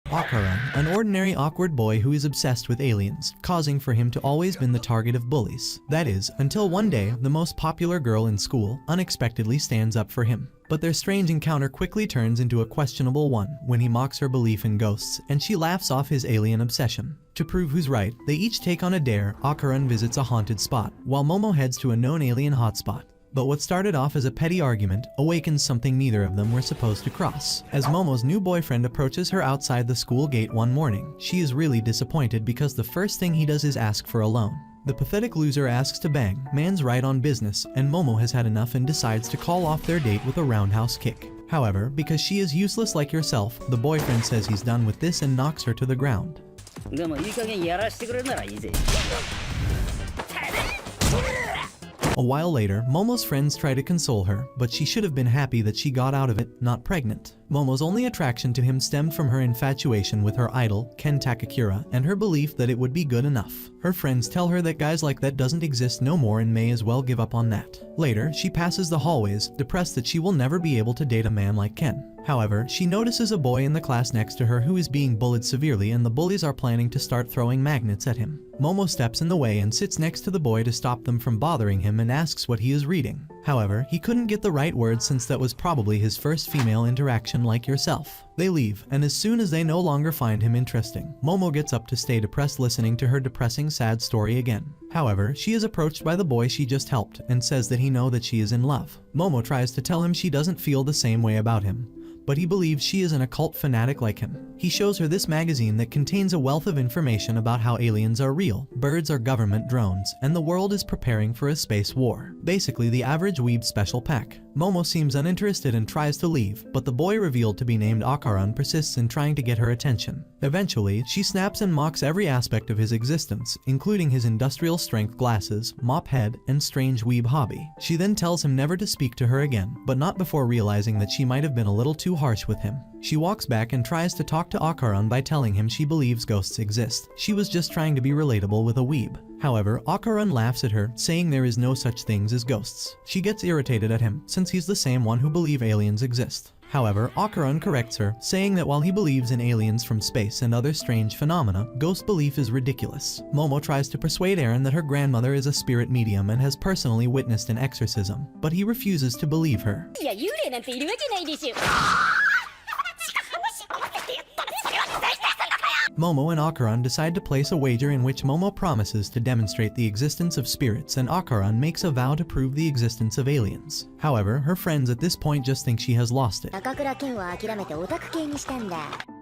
Akaran, an ordinary awkward boy who is obsessed with aliens, causing for him to always been the target of bullies. That is, until one day, the most popular girl in school unexpectedly stands up for him. But their strange encounter quickly turns into a questionable one when he mocks her belief in ghosts and she laughs off his alien obsession. To prove who's right, they each take on a dare. Akaran visits a haunted spot, while Momo heads to a known alien hotspot. But what started off as a petty argument awakens something neither of them were supposed to cross. As Momo's new boyfriend approaches her outside the school gate one morning, she is really disappointed because the first thing he does is ask for a loan. The pathetic loser asks to bang, man's right on business, and Momo has had enough and decides to call off their date with a roundhouse kick. However, because she is useless like yourself, the boyfriend says he's done with this and knocks her to the ground. A while later, Momo's friends try to console her, but she should have been happy that she got out of it, not pregnant. Momo's only attraction to him stemmed from her infatuation with her idol, Ken Takakura, and her belief that it would be good enough. Her friends tell her that guys like that doesn't exist no more and may as well give up on that. Later, she passes the hallways, depressed that she will never be able to date a man like Ken. However, she notices a boy in the class next to her who is being bullied severely and the bullies are planning to start throwing magnets at him. Momo steps in the way and sits next to the boy to stop them from bothering him and asks what he is reading. However, he couldn't get the right words since that was probably his first female interaction like yourself. They leave, and as soon as they no longer find him interesting, Momo gets up to stay depressed listening to her depressing sad story again. However, she is approached by the boy she just helped and says that he knows that she is in love. Momo tries to tell him she doesn't feel the same way about him, but he believes she is an occult fanatic like him. He shows her this magazine that contains a wealth of information about how aliens are real, birds are government drones, and the world is preparing for a space war. Basically the average weeb special pack. Momo seems uninterested and tries to leave, but the boy revealed to be named Akaran persists in trying to get her attention. Eventually, she snaps and mocks every aspect of his existence, including his industrial strength glasses, mop head, and strange weeb hobby. She then tells him never to speak to her again, but not before realizing that she might have been a little too harsh with him. She walks back and tries to talk to Akaran by telling him she believes ghosts exist. She was just trying to be relatable with a weeb. However, Akaran laughs at her, saying there is no such things as ghosts. She gets irritated at him, since he's the same one who believes aliens exist. However, Akaran corrects her, saying that while he believes in aliens from space and other strange phenomena, ghost belief is ridiculous. Momo tries to persuade Eren that her grandmother is a spirit medium and has personally witnessed an exorcism, but he refuses to believe her. Momo and Akaran decide to place a wager in which Momo promises to demonstrate the existence of spirits and Akaran makes a vow to prove the existence of aliens. However, her friends at this point just think she has lost it.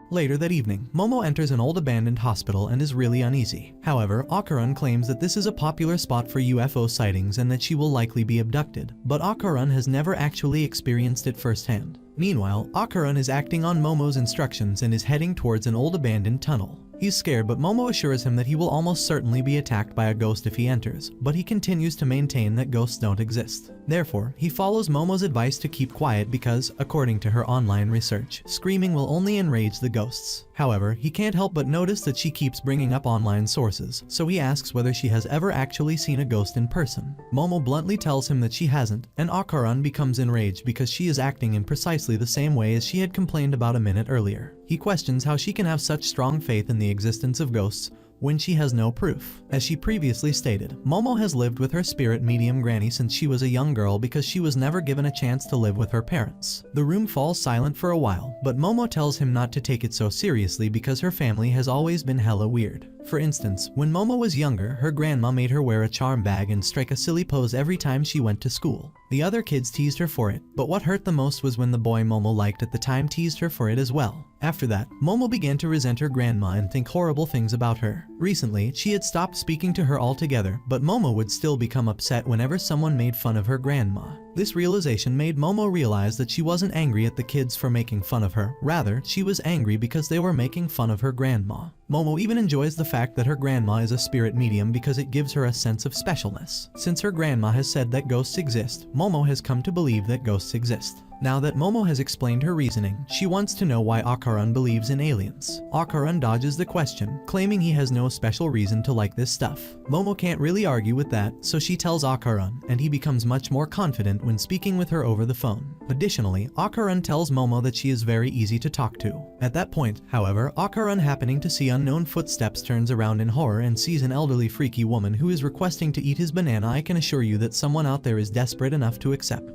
Later that evening, Momo enters an old abandoned hospital and is really uneasy. However, Akaran claims that this is a popular spot for UFO sightings and that she will likely be abducted, but Akaran has never actually experienced it firsthand. Meanwhile, Akaran is acting on Momo's instructions and is heading towards an old abandoned tunnel. He's scared, but Momo assures him that he will almost certainly be attacked by a ghost if he enters, but he continues to maintain that ghosts don't exist. Therefore, he follows Momo's advice to keep quiet because, according to her online research, screaming will only enrage the ghosts. However, he can't help but notice that she keeps bringing up online sources, so he asks whether she has ever actually seen a ghost in person. Momo bluntly tells him that she hasn't, and Akaran becomes enraged because she is acting in precisely the same way as she had complained about a minute earlier. He questions how she can have such strong faith in the existence of ghosts when she has no proof. As she previously stated, Momo has lived with her spirit medium granny since she was a young girl because she was never given a chance to live with her parents. The room falls silent for a while, but Momo tells him not to take it so seriously because her family has always been hella weird. For instance, when Momo was younger, her grandma made her wear a charm bag and strike a silly pose every time she went to school. The other kids teased her for it, but what hurt the most was when the boy Momo liked at the time teased her for it as well. After that, Momo began to resent her grandma and think horrible things about her. Recently, she had stopped speaking to her altogether, but Momo would still become upset whenever someone made fun of her grandma. This realization made Momo realize that she wasn't angry at the kids for making fun of her, rather, she was angry because they were making fun of her grandma. Momo even enjoys the fact that her grandma is a spirit medium because it gives her a sense of specialness. Since her grandma has said that ghosts exist, Momo has come to believe that ghosts exist. Now that Momo has explained her reasoning, she wants to know why Akaran believes in aliens. Akaran dodges the question, claiming he has no special reason to like this stuff. Momo can't really argue with that, so she tells Akaran, and he becomes much more confident when speaking with her over the phone. Additionally, Akaran tells Momo that she is very easy to talk to. At that point, however, Akaran, happening to see unknown footsteps, turns around in horror and sees an elderly freaky woman who is requesting to eat his banana. I can assure you that someone out there is desperate enough to accept.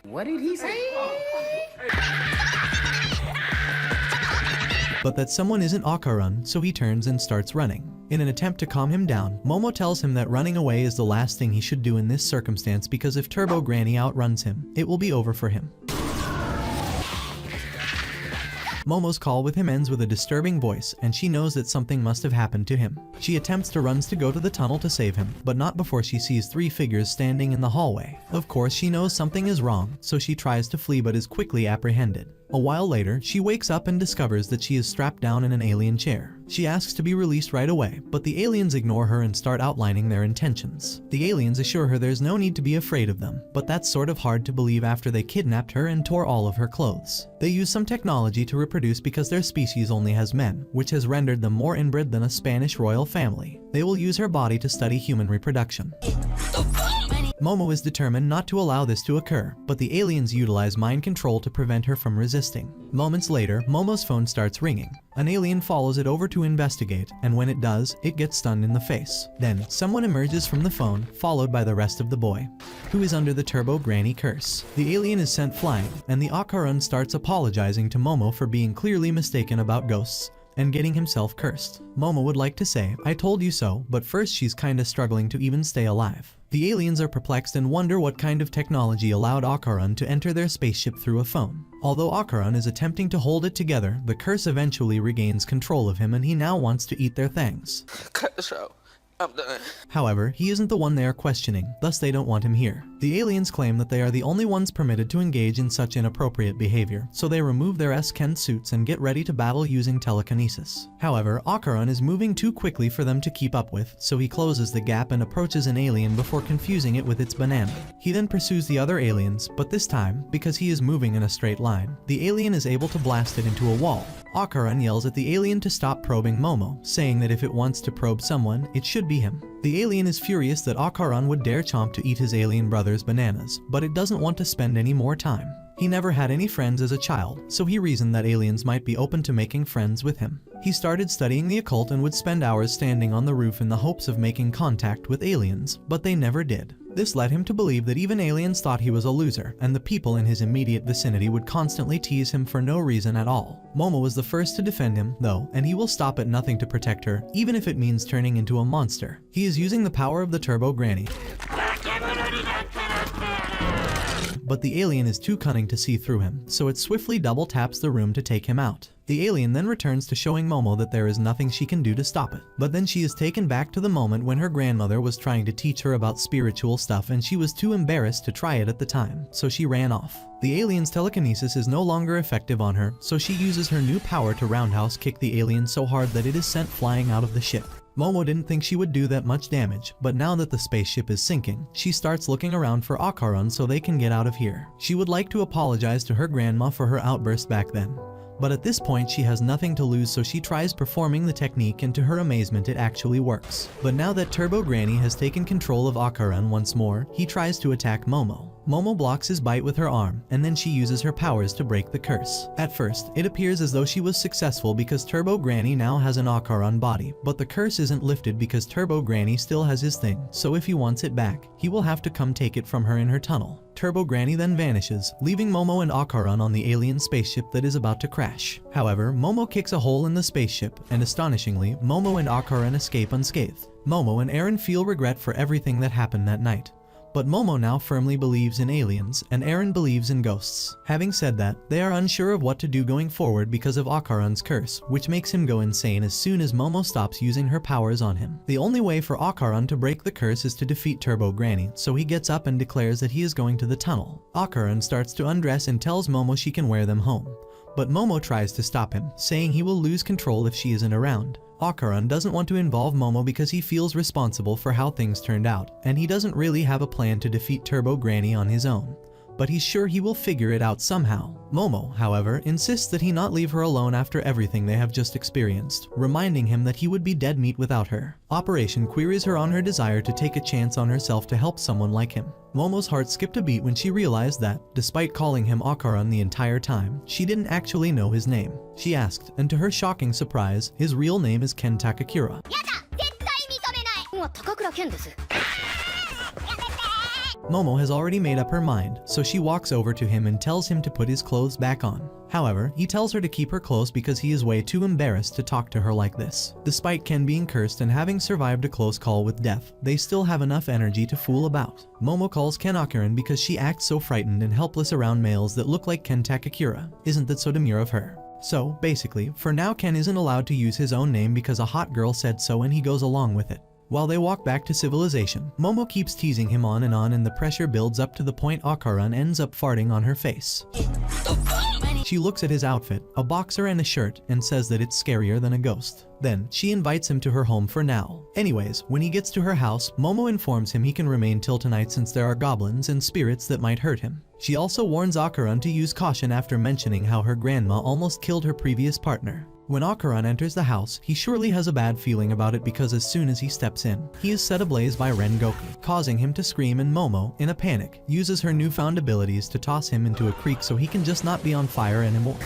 What did he say? But that someone isn't Akaran, so he turns and starts running. In an attempt to calm him down, Momo tells him that running away is the last thing he should do in this circumstance, because if Turbo Granny outruns him, it will be over for him. Momo's call with him ends with a disturbing voice, and she knows that something must have happened to him. She attempts to run to go to the tunnel to save him, but not before she sees 3 figures standing in the hallway. Of course, she knows something is wrong, so she tries to flee but is quickly apprehended. A while later, she wakes up and discovers that she is strapped down in an alien chair. She asks to be released right away, but the aliens ignore her and start outlining their intentions. The aliens assure her there's no need to be afraid of them, but that's sort of hard to believe after they kidnapped her and tore all of her clothes. They use some technology to reproduce because their species only has men, which has rendered them more inbred than a Spanish royal family. They will use her body to study human reproduction. Momo is determined not to allow this to occur, but the aliens utilize mind control to prevent her from resisting. Moments later, Momo's phone starts ringing. An alien follows it over to investigate, and when it does, it gets stunned in the face. Then, someone emerges from the phone, followed by the rest of the boy, who is under the Turbo Granny curse. The alien is sent flying, and the Akaran starts apologizing to Momo for being clearly mistaken about ghosts and getting himself cursed. Momo would like to say, "I told you so," but first she's kinda struggling to even stay alive. The aliens are perplexed and wonder what kind of technology allowed Akaran to enter their spaceship through a phone. Although Akaran is attempting to hold it together, the curse eventually regains control of him and he now wants to eat their things. Cut the show. I'm done. However, he isn't the one they are questioning, thus they don't want him here. The aliens claim that they are the only ones permitted to engage in such inappropriate behavior, so they remove their S-Ken suits and get ready to battle using telekinesis. However, Akaran is moving too quickly for them to keep up with, so he closes the gap and approaches an alien before confusing it with its banana. He then pursues the other aliens, but this time, because he is moving in a straight line, the alien is able to blast it into a wall. Akaran yells at the alien to stop probing Momo, saying that if it wants to probe someone, it should be him. The alien is furious that Akaran would dare Chomp to eat his alien brother's bananas, but it doesn't want to spend any more time. He never had any friends as a child, so he reasoned that aliens might be open to making friends with him. He started studying the occult and would spend hours standing on the roof in the hopes of making contact with aliens, but they never did. This led him to believe that even aliens thought he was a loser, and the people in his immediate vicinity would constantly tease him for no reason at all. Momo was the first to defend him, though, and he will stop at nothing to protect her, even if it means turning into a monster. He is using the power of the Turbo Granny, but the alien is too cunning to see through him, so it swiftly double taps the room to take him out. The alien then returns to showing Momo that there is nothing she can do to stop it. But then she is taken back to the moment when her grandmother was trying to teach her about spiritual stuff and she was too embarrassed to try it at the time, so she ran off. The alien's telekinesis is no longer effective on her, so she uses her new power to roundhouse kick the alien so hard that it is sent flying out of the ship. Momo didn't think she would do that much damage, but now that the spaceship is sinking, she starts looking around for Akaran so they can get out of here. She would like to apologize to her grandma for her outburst back then. But at this point she has nothing to lose, so she tries performing the technique, and to her amazement it actually works. But now that Turbo Granny has taken control of Akaran once more, he tries to attack Momo. Momo blocks his bite with her arm, and then she uses her powers to break the curse. At first, it appears as though she was successful because Turbo Granny now has an Akaran body, but the curse isn't lifted because Turbo Granny still has his thing, so if he wants it back, he will have to come take it from her in her tunnel. Turbo Granny then vanishes, leaving Momo and Akaran on the alien spaceship that is about to crash. However, Momo kicks a hole in the spaceship, and astonishingly, Momo and Akaran escape unscathed. Momo and Eren feel regret for everything that happened that night. But Momo now firmly believes in aliens, and Eren believes in ghosts. Having said that, they are unsure of what to do going forward because of Akaran's curse, which makes him go insane as soon as Momo stops using her powers on him. The only way for Akaran to break the curse is to defeat Turbo Granny, so he gets up and declares that he is going to the tunnel. Akaran starts to undress and tells Momo she can wear them home. But Momo tries to stop him, saying he will lose control if she isn't around. Akaran doesn't want to involve Momo because he feels responsible for how things turned out, and he doesn't really have a plan to defeat Turbo Granny on his own. But he's sure he will figure it out somehow. Momo, however, insists that he not leave her alone after everything they have just experienced, reminding him that he would be dead meat without her. Operation queries her on her desire to take a chance on herself to help someone like him. Momo's heart skipped a beat when she realized that, despite calling him Akaran the entire time, she didn't actually know his name. She asked, and to her shocking surprise, his real name is Ken Takakura. Momo has already made up her mind, so she walks over to him and tells him to put his clothes back on. However, he tells her to keep her close because he is way too embarrassed to talk to her like this. Despite Ken being cursed and having survived a close call with death, they still have enough energy to fool about. Momo calls Ken Akaran because she acts so frightened and helpless around males that look like Ken Takakura. Isn't that so demure of her? So, basically, for now Ken isn't allowed to use his own name because a hot girl said so and he goes along with it. While they walk back to civilization, Momo keeps teasing him on and the pressure builds up to the point Akaran ends up farting on her face. She looks at his outfit, a boxer and a shirt, and says that it's scarier than a ghost. Then, she invites him to her home for now. Anyways, when he gets to her house, Momo informs him he can remain till tonight since there are goblins and spirits that might hurt him. She also warns Akaran to use caution after mentioning how her grandma almost killed her previous partner. When Akaran enters the house, he surely has a bad feeling about it because as soon as he steps in, he is set ablaze by Rengoku, causing him to scream, and Momo, in a panic, uses her newfound abilities to toss him into a creek so he can just not be on fire anymore.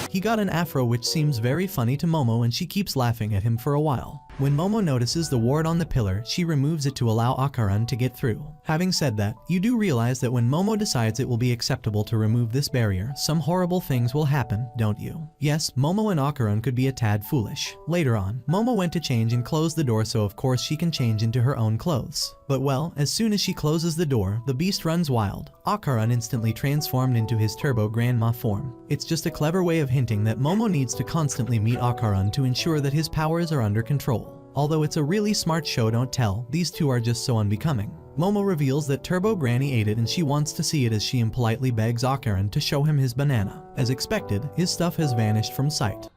He got an afro which seems very funny to Momo and she keeps laughing at him for a while. When Momo notices the ward on the pillar, she removes it to allow Akaran to get through. Having said that, you do realize that when Momo decides it will be acceptable to remove this barrier, some horrible things will happen, don't you? Yes, Momo and Akaran could be a tad foolish. Later on, Momo went to change and closed the door so of course she can change into her own clothes. But well, as soon as she closes the door, the beast runs wild. Akaran instantly transformed into his Turbo Grandma form. It's just a clever way of hinting that Momo needs to constantly meet Akaran to ensure that his powers are under control. Although it's a really smart show don't tell, these two are just so unbecoming. Momo reveals that Turbo Granny ate it and she wants to see it as she impolitely begs Akaran to show him his banana. As expected, his stuff has vanished from sight.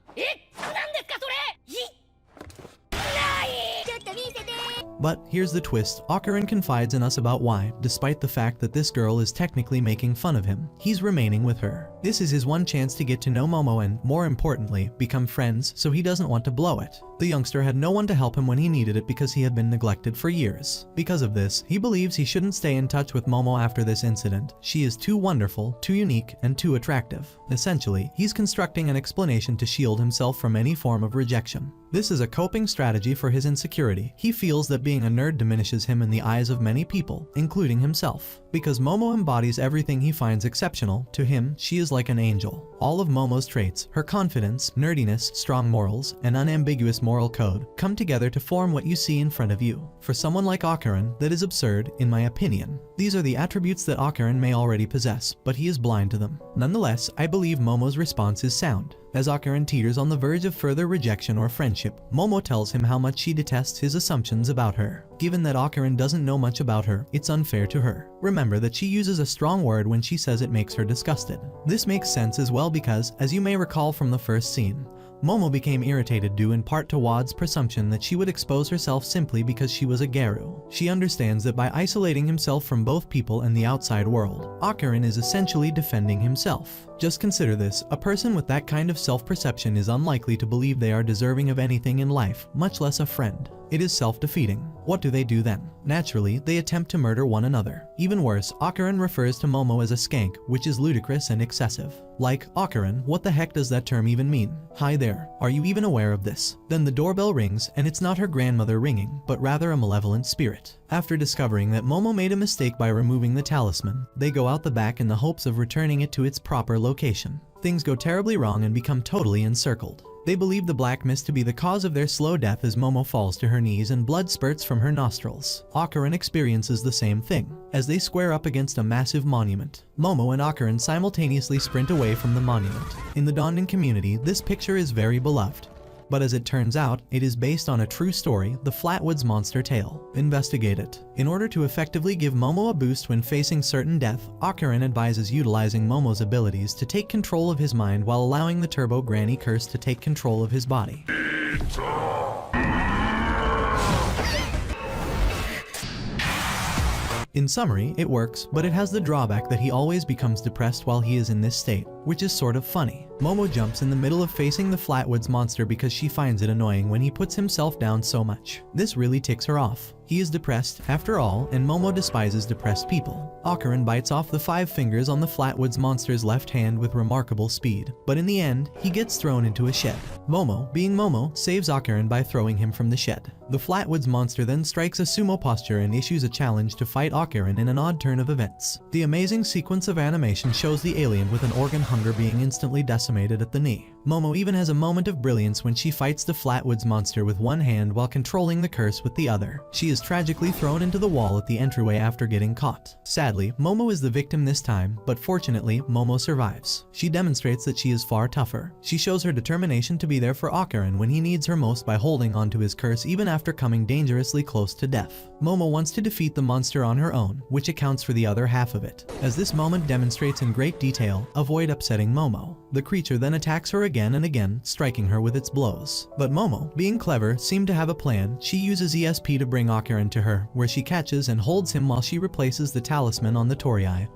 But here's the twist, Akaran confides in us about why, despite the fact that this girl is technically making fun of him, he's remaining with her. This is his one chance to get to know Momo and, more importantly, become friends, so he doesn't want to blow it. The youngster had no one to help him when he needed it because he had been neglected for years. Because of this, he believes he shouldn't stay in touch with Momo after this incident. She is too wonderful, too unique, and too attractive. Essentially, he's constructing an explanation to shield himself from any form of rejection. This is a coping strategy for his insecurity. He feels that being a nerd diminishes him in the eyes of many people, including himself. Because Momo embodies everything he finds exceptional, to him, she is like an angel. All of Momo's traits, her confidence, nerdiness, strong morals, and unambiguous moral code, come together to form what you see in front of you. For someone like Akaran, that is absurd, in my opinion. These are the attributes that Akaran may already possess, but he is blind to them. Nonetheless, I believe Momo's response is sound. As Akaran teeters on the verge of further rejection or friendship, Momo tells him how much she detests his assumptions about her. Given that Akaran doesn't know much about her, it's unfair to her. Remember that she uses a strong word when she says it makes her disgusted. This makes sense as well because, as you may recall from the first scene, Momo became irritated due in part to Wad's presumption that she would expose herself simply because she was a Garu. She understands that by isolating himself from both people and the outside world, Akaran is essentially defending himself. Just consider this, a person with that kind of self-perception is unlikely to believe they are deserving of anything in life, much less a friend. It is self-defeating. What do they do then? Naturally, they attempt to murder one another. Even worse, Akaran refers to Momo as a skank, which is ludicrous and excessive. Like, Akaran, what the heck does that term even mean? Hi there, are you even aware of this? Then the doorbell rings, and it's not her grandmother ringing, but rather a malevolent spirit. After discovering that Momo made a mistake by removing the talisman, they go out the back in the hopes of returning it to its proper location. Things go terribly wrong and become totally encircled. They believe the black mist to be the cause of their slow death as Momo falls to her knees and blood spurts from her nostrils. Akaran experiences the same thing, as they square up against a massive monument. Momo and Akaran simultaneously sprint away from the monument. In the Dondan community, this picture is very beloved. But as it turns out, it is based on a true story, the Flatwoods monster tale. Investigate it. In order to effectively give Momo a boost when facing certain death, Akuran advises utilizing Momo's abilities to take control of his mind while allowing the Turbo Granny curse to take control of his body. In summary, it works, but it has the drawback that he always becomes depressed while he is in this state, which is sort of funny. Momo jumps in the middle of facing the Flatwoods monster because she finds it annoying when he puts himself down so much. This really ticks her off. He is depressed, after all, and Momo despises depressed people. Akuran bites off the 5 fingers on the Flatwoods monster's left hand with remarkable speed, but in the end, he gets thrown into a shed. Momo, being Momo, saves Akuran by throwing him from the shed. The Flatwoods monster then strikes a sumo posture and issues a challenge to fight Akuran in an odd turn of events. The amazing sequence of animation shows the alien with an organ hunger being instantly decimated at the knee. Momo even has a moment of brilliance when she fights the Flatwoods monster with one hand while controlling the curse with the other. She is tragically thrown into the wall at the entryway after getting caught. Sadly, Momo is the victim this time, but fortunately, Momo survives. She demonstrates that she is far tougher. She shows her determination to be there for Akuran when he needs her most by holding onto his curse even after coming dangerously close to death. Momo wants to defeat the monster on her own, which accounts for the other half of it. As this moment demonstrates in great detail, avoid upsetting Momo. The creature then attacks her again and again, striking her with its blows. But Momo, being clever, seemed to have a plan. She uses ESP to bring Akuran to her, where she catches and holds him while she replaces the talisman on the Torii,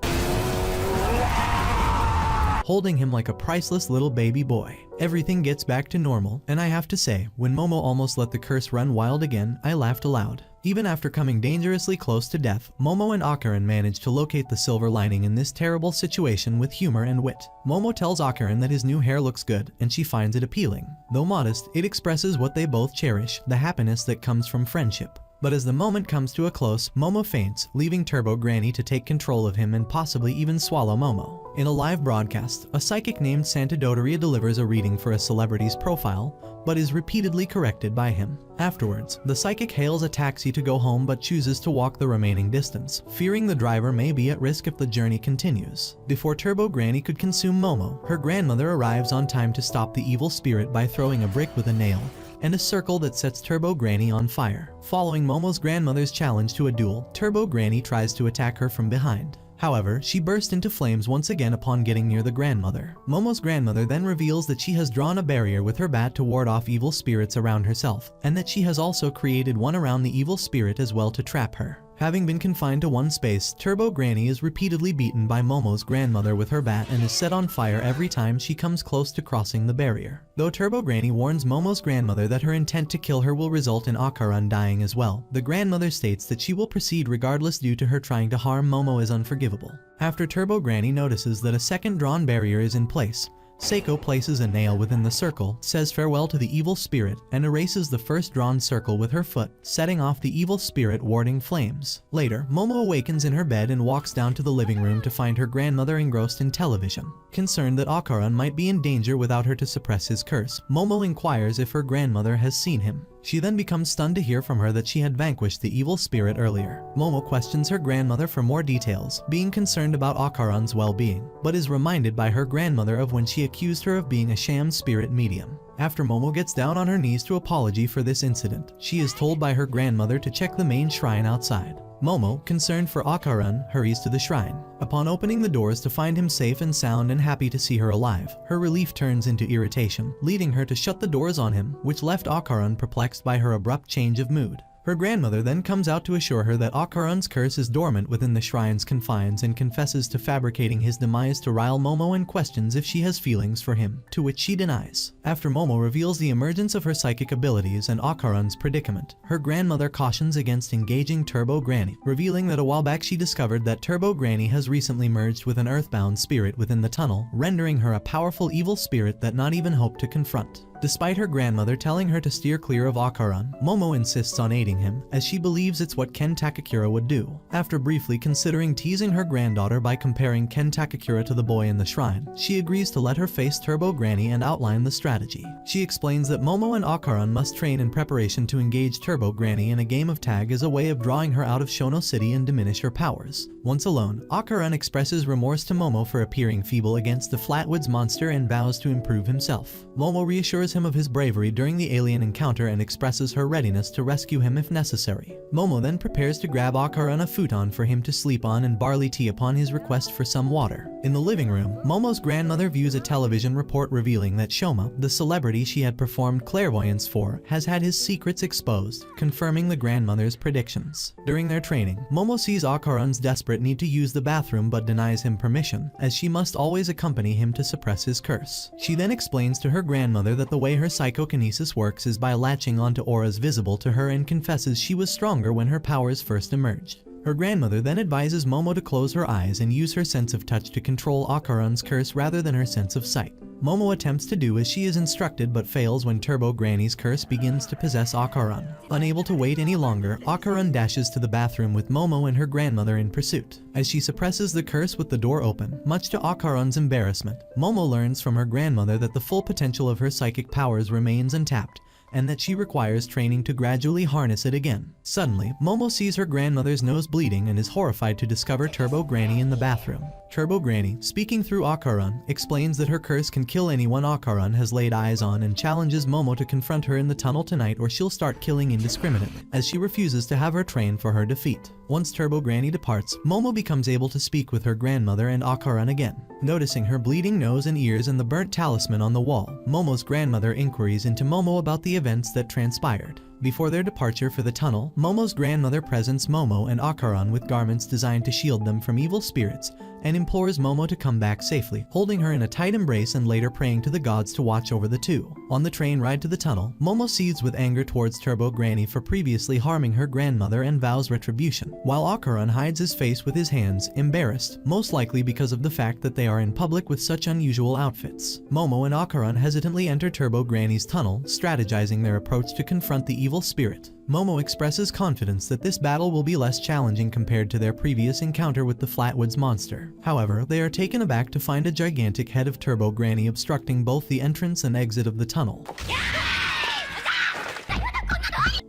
holding him like a priceless little baby boy. Everything gets back to normal, and I have to say, when Momo almost let the curse run wild again, I laughed aloud. Even after coming dangerously close to death, Momo and Akuran manage to locate the silver lining in this terrible situation with humor and wit. Momo tells Akuran that his new hair looks good, and she finds it appealing. Though modest, it expresses what they both cherish, the happiness that comes from friendship. But as the moment comes to a close, Momo faints, leaving Turbo Granny to take control of him and possibly even swallow Momo. In a live broadcast, a psychic named Santa Dodoria delivers a reading for a celebrity's profile, but is repeatedly corrected by him. Afterwards, the psychic hails a taxi to go home but chooses to walk the remaining distance, fearing the driver may be at risk if the journey continues. Before Turbo Granny could consume Momo, her grandmother arrives on time to stop the evil spirit by throwing a brick with a nail and a circle that sets Turbo Granny on fire. Following Momo's grandmother's challenge to a duel, Turbo Granny tries to attack her from behind. However, she burst into flames once again upon getting near the grandmother. Momo's grandmother then reveals that she has drawn a barrier with her bat to ward off evil spirits around herself, and that she has also created one around the evil spirit as well to trap her. Having been confined to one space, Turbo Granny is repeatedly beaten by Momo's grandmother with her bat and is set on fire every time she comes close to crossing the barrier. Though Turbo Granny warns Momo's grandmother that her intent to kill her will result in Akuran dying as well, the grandmother states that she will proceed regardless due to her trying to harm Momo is unforgivable. After Turbo Granny notices that a second drawn barrier is in place, Seiko places a nail within the circle, says farewell to the evil spirit, and erases the first drawn circle with her foot, setting off the evil spirit warding flames. Later, Momo awakens in her bed and walks down to the living room to find her grandmother engrossed in television. Concerned that Akuran might be in danger without her to suppress his curse, Momo inquires if her grandmother has seen him. She then becomes stunned to hear from her that she had vanquished the evil spirit earlier. Momo questions her grandmother for more details, being concerned about Akuran's well-being, but is reminded by her grandmother of when she accused her of being a sham spirit medium. After Momo gets down on her knees to apology for this incident, she is told by her grandmother to check the main shrine outside. Momo, concerned for Akuran, hurries to the shrine. Upon opening the doors to find him safe and sound and happy to see her alive, her relief turns into irritation, leading her to shut the doors on him, which left Akuran perplexed by her abrupt change of mood. Her grandmother then comes out to assure her that Akuran's curse is dormant within the shrine's confines and confesses to fabricating his demise to rile Momo and questions if she has feelings for him, to which she denies. After Momo reveals the emergence of her psychic abilities and Akuran's predicament, her grandmother cautions against engaging Turbo Granny, revealing that a while back she discovered that Turbo Granny has recently merged with an earthbound spirit within the tunnel, rendering her a powerful evil spirit that not even hoped to confront. Despite her grandmother telling her to steer clear of Akuran, Momo insists on aiding him, as she believes it's what Ken Takakura would do. After briefly considering teasing her granddaughter by comparing Ken Takakura to the boy in the shrine, she agrees to let her face Turbo Granny and outline the strategy. She explains that Momo and Akuran must train in preparation to engage Turbo Granny in a game of tag as a way of drawing her out of Shono City and diminish her powers. Once alone, Akuran expresses remorse to Momo for appearing feeble against the Flatwoods monster and vows to improve himself. Momo reassures assures him of his bravery during the alien encounter and expresses her readiness to rescue him if necessary. Momo then prepares to grab Akaran a futon for him to sleep on and barley tea upon his request for some water. In the living room, Momo's grandmother views a television report revealing that Shoma, the celebrity she had performed clairvoyance for, has had his secrets exposed, confirming the grandmother's predictions. During their training, Momo sees Akaran's desperate need to use the bathroom but denies him permission, as she must always accompany him to suppress his curse. She then explains to her grandmother that the way her psychokinesis works is by latching onto auras visible to her and confesses she was stronger when her powers first emerged. Her grandmother then advises Momo to close her eyes and use her sense of touch to control Akaran's curse rather than her sense of sight. Momo attempts to do as she is instructed but fails when Turbo Granny's curse begins to possess Akaran. Unable to wait any longer, Akaran dashes to the bathroom with Momo and her grandmother in pursuit. As she suppresses the curse with the door open, much to Akaran's embarrassment, Momo learns from her grandmother that the full potential of her psychic powers remains untapped, and that she requires training to gradually harness it again. Suddenly, Momo sees her grandmother's nose bleeding and is horrified to discover Turbo Granny in the bathroom. Turbo Granny, speaking through Akaran, explains that her curse can kill anyone Akaran has laid eyes on and challenges Momo to confront her in the tunnel tonight or she'll start killing indiscriminately, as she refuses to have her train for her defeat. Once Turbo Granny departs, Momo becomes able to speak with her grandmother and Akaran again. Noticing her bleeding nose and ears and the burnt talisman on the wall, Momo's grandmother inquiries into Momo about the events that transpired. Before their departure for the tunnel, Momo's grandmother presents Momo and Akaran with garments designed to shield them from evil spirits and implores Momo to come back safely, holding her in a tight embrace and later praying to the gods to watch over the two. On the train ride to the tunnel, Momo seethes with anger towards Turbo Granny for previously harming her grandmother and vows retribution, while Akaran hides his face with his hands, embarrassed, most likely because of the fact that they are in public with such unusual outfits. Momo and Akaran hesitantly enter Turbo Granny's tunnel, strategizing their approach to confront the evil spirit. Momo expresses confidence that this battle will be less challenging compared to their previous encounter with the Flatwoods monster. However, they are taken aback to find a gigantic head of Turbo Granny obstructing both the entrance and exit of the tunnel.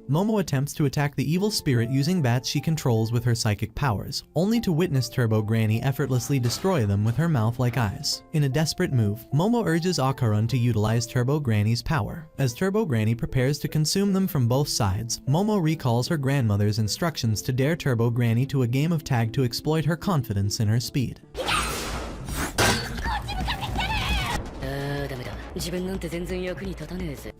Momo attempts to attack the evil spirit using bats she controls with her psychic powers, only to witness Turbo Granny effortlessly destroy them with her mouth-like eyes. In a desperate move, Momo urges Akaran to utilize Turbo Granny's power. As Turbo Granny prepares to consume them from both sides, Momo recalls her grandmother's instructions to dare Turbo Granny to a game of tag to exploit her confidence in her speed.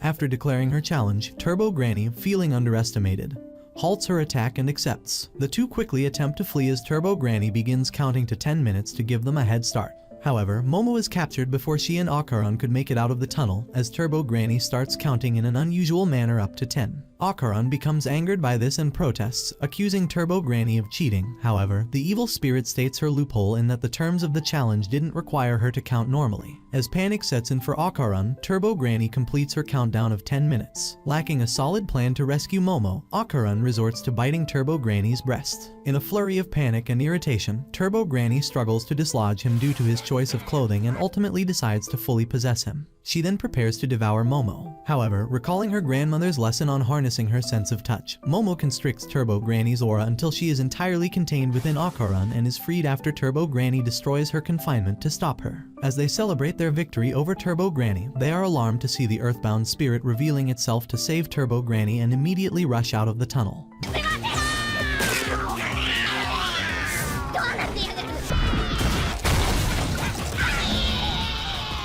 After declaring her challenge, Turbo Granny, feeling underestimated, halts her attack and accepts. The two quickly attempt to flee as Turbo Granny begins counting to 10 minutes to give them a head start. However, Momo is captured before she and Akaran could make it out of the tunnel, as Turbo Granny starts counting in an unusual manner up to 10. Akaran becomes angered by this and protests, accusing Turbo Granny of cheating. However, the evil spirit states her loophole in that the terms of the challenge didn't require her to count normally. As panic sets in for Akaran, Turbo Granny completes her countdown of 10 minutes. Lacking a solid plan to rescue Momo, Akaran resorts to biting Turbo Granny's breast. In a flurry of panic and irritation, Turbo Granny struggles to dislodge him due to his choice of clothing and ultimately decides to fully possess him. She then prepares to devour Momo. However, recalling her grandmother's lesson on harnessing her sense of touch, Momo constricts Turbo Granny's aura until she is entirely contained within Akaran and is freed after Turbo Granny destroys her confinement to stop her. As they celebrate their victory over Turbo Granny, they are alarmed to see the earthbound spirit revealing itself to save Turbo Granny and immediately rush out of the tunnel.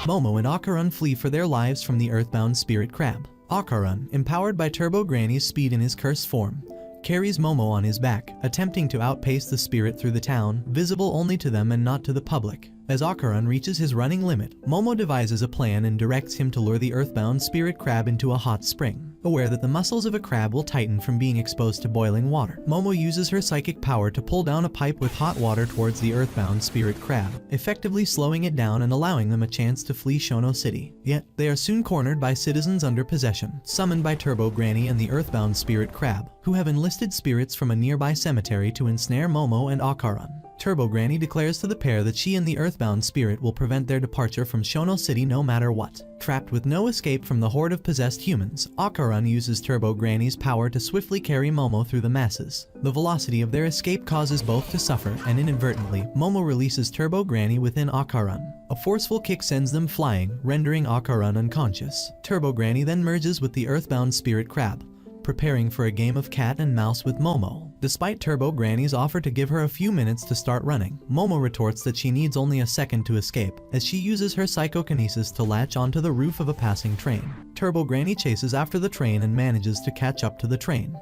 Momo and Akaran flee for their lives from the earthbound spirit crab. Akaran, empowered by Turbo Granny's speed in his cursed form, carries Momo on his back, attempting to outpace the spirit through the town, visible only to them and not to the public. As Akaran reaches his running limit, Momo devises a plan and directs him to lure the earthbound spirit crab into a hot spring. Aware that the muscles of a crab will tighten from being exposed to boiling water, Momo uses her psychic power to pull down a pipe with hot water towards the earthbound spirit crab, effectively slowing it down and allowing them a chance to flee Shono City. Yet, they are soon cornered by citizens under possession, summoned by Turbo Granny and the earthbound spirit crab. who have enlisted spirits from a nearby cemetery to ensnare Momo and Akaran. Turbo Granny declares to the pair that she and the Earthbound spirit will prevent their departure from Shono City no matter what. Trapped with no escape from the horde of possessed humans, Akaran uses Turbo Granny's power to swiftly carry Momo through the masses. The velocity of their escape causes both to suffer, and inadvertently, Momo releases Turbo Granny within Akaran. A forceful kick sends them flying, rendering Akaran unconscious. Turbo Granny then merges with the Earthbound spirit crab, preparing for a game of cat and mouse with Momo. Despite Turbo Granny's offer to give her a few minutes to start running, Momo retorts that she needs only a second to escape, as she uses her psychokinesis to latch onto the roof of a passing train. Turbo Granny chases after the train and manages to catch up to the train.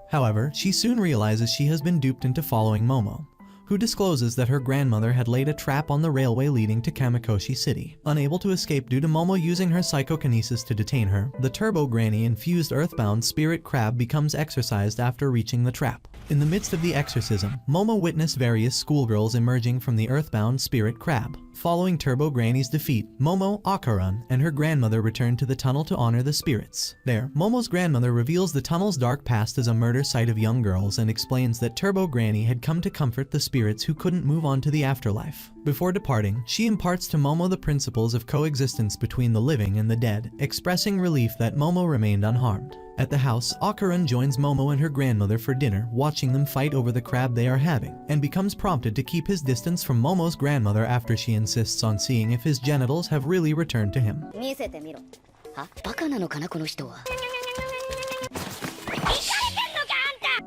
However, she soon realizes she has been duped into following Momo, who discloses that her grandmother had laid a trap on the railway leading to Kamikoshi City. Unable to escape due to Momo using her psychokinesis to detain her, the Turbo Granny-infused Earthbound spirit crab becomes exorcised after reaching the trap. In the midst of the exorcism, Momo witnessed various schoolgirls emerging from the Earthbound spirit crab. Following Turbo Granny's defeat, Momo, Akaran, and her grandmother return to the tunnel to honor the spirits. There, Momo's grandmother reveals the tunnel's dark past as a murder site of young girls and explains that Turbo Granny had come to comfort the spirits who couldn't move on to the afterlife. Before departing, she imparts to Momo the principles of coexistence between the living and the dead, expressing relief that Momo remained unharmed. At the house, Akaran joins Momo and her grandmother for dinner, watching them fight over the crab they are having, and becomes prompted to keep his distance from Momo's grandmother after she insists on seeing if his genitals have really returned to him.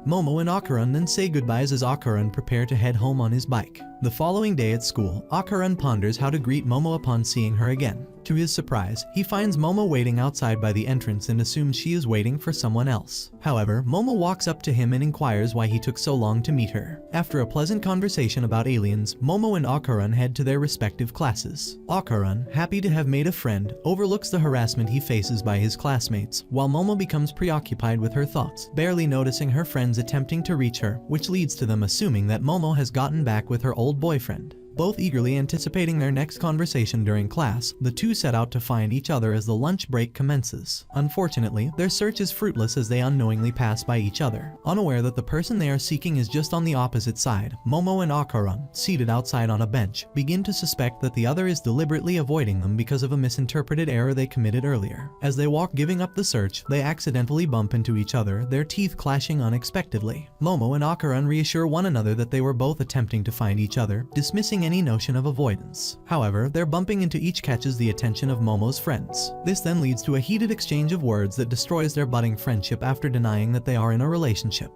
Momo and Akaran then say goodbyes as Akaran prepare to head home on his bike. The following day at school, Akaran ponders how to greet Momo upon seeing her again. To his surprise, he finds Momo waiting outside by the entrance and assumes she is waiting for someone else. However, Momo walks up to him and inquires why he took so long to meet her. After a pleasant conversation about aliens, Momo and Akaran head to their respective classes. Akaran, happy to have made a friend, overlooks the harassment he faces by his classmates, while Momo becomes preoccupied with her thoughts, barely noticing her friends attempting to reach her, which leads to them assuming that Momo has gotten back with her old boyfriend. Both eagerly anticipating their next conversation during class, the two set out to find each other as the lunch break commences. Unfortunately, their search is fruitless as they unknowingly pass by each other. Unaware that the person they are seeking is just on the opposite side, Momo and Akaran, seated outside on a bench, begin to suspect that the other is deliberately avoiding them because of a misinterpreted error they committed earlier. As they walk giving up the search, they accidentally bump into each other, their teeth clashing unexpectedly. Momo and Akaran reassure one another that they were both attempting to find each other, dismissing any notion of avoidance. However, their bumping into each catches the attention of Momo's friends. This then leads to a heated exchange of words that destroys their budding friendship after denying that they are in a relationship.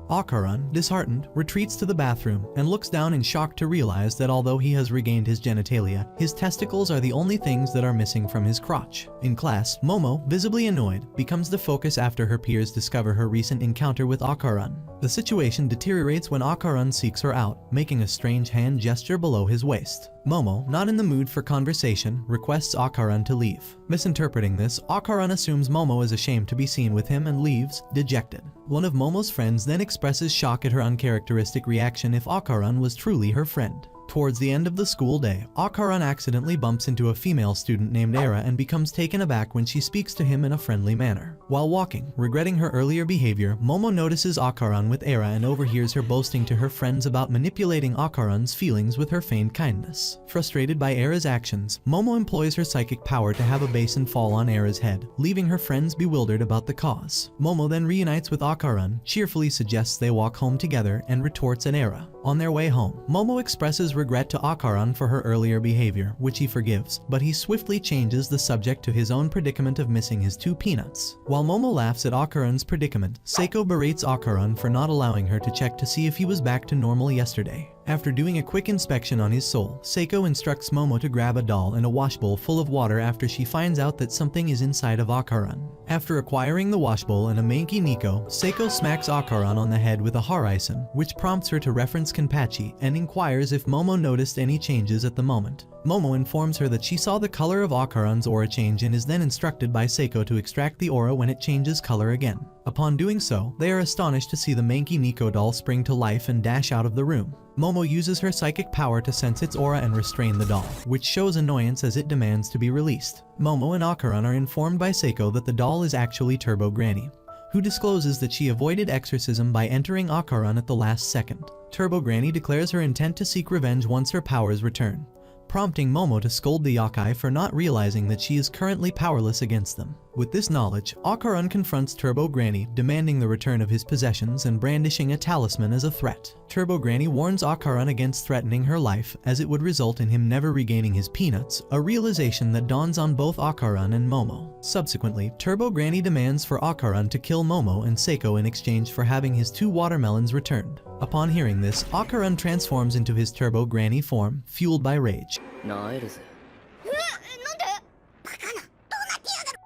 Akaran, disheartened, retreats to the bathroom and looks down in shock to realize that although he has regained his genitalia, his testicles are the only things that are missing from his crotch. In class, Momo, visibly annoyed, becomes the focus after her peers discover her recent encounter with Akaran. The situation deteriorates when Akaran seeks her out, making a strange hand gesture below his waist. Momo, not in the mood for conversation, requests Akaran to leave. Misinterpreting this, Akaran assumes Momo is ashamed to be seen with him and leaves, dejected. One of Momo's friends then expresses shock at her uncharacteristic reaction if Akaran was truly her friend. Towards the end of the school day, Akaran accidentally bumps into a female student named Era and becomes taken aback when she speaks to him in a friendly manner. While walking, regretting her earlier behavior, Momo notices Akaran with Era and overhears her boasting to her friends about manipulating Akaran's feelings with her feigned kindness. Frustrated by Era's actions, Momo employs her psychic power to have a basin fall on Era's head, leaving her friends bewildered about the cause. Momo then reunites with Akaran, cheerfully suggests they walk home together, and retorts at Era. On their way home, Momo expresses regret to Akaran for her earlier behavior, which he forgives, but he swiftly changes the subject to his own predicament of missing his 2 peanuts. While Momo laughs at Akaran's predicament, Seiko berates Akaran for not allowing her to check to see if he was back to normal yesterday. After doing a quick inspection on his soul, Seiko instructs Momo to grab a doll and a washbowl full of water after she finds out that something is inside of Akaran. After acquiring the washbowl and a Manki Nico, Seiko smacks Akaran on the head with a Harisen, which prompts her to reference Kenpachi and inquires if Momo noticed any changes at the moment. Momo informs her that she saw the color of Akaran's aura change and is then instructed by Seiko to extract the aura when it changes color again. Upon doing so, they are astonished to see the manky Nico doll spring to life and dash out of the room. Momo uses her psychic power to sense its aura and restrain the doll, which shows annoyance as it demands to be released. Momo and Akaran are informed by Seiko that the doll is actually Turbo Granny, who discloses that she avoided exorcism by entering Akaran at the last second. Turbo Granny declares her intent to seek revenge once her powers return, prompting Momo to scold the yokai for not realizing that she is currently powerless against them. With this knowledge, Akaran confronts Turbo Granny, demanding the return of his possessions and brandishing a talisman as a threat. Turbo Granny warns Akaran against threatening her life, as it would result in him never regaining his peanuts, a realization that dawns on both Akaran and Momo. Subsequently, Turbo Granny demands for Akaran to kill Momo and Seiko in exchange for having his 2 watermelons returned. Upon hearing this, Akaran transforms into his Turbo Granny form, fueled by rage.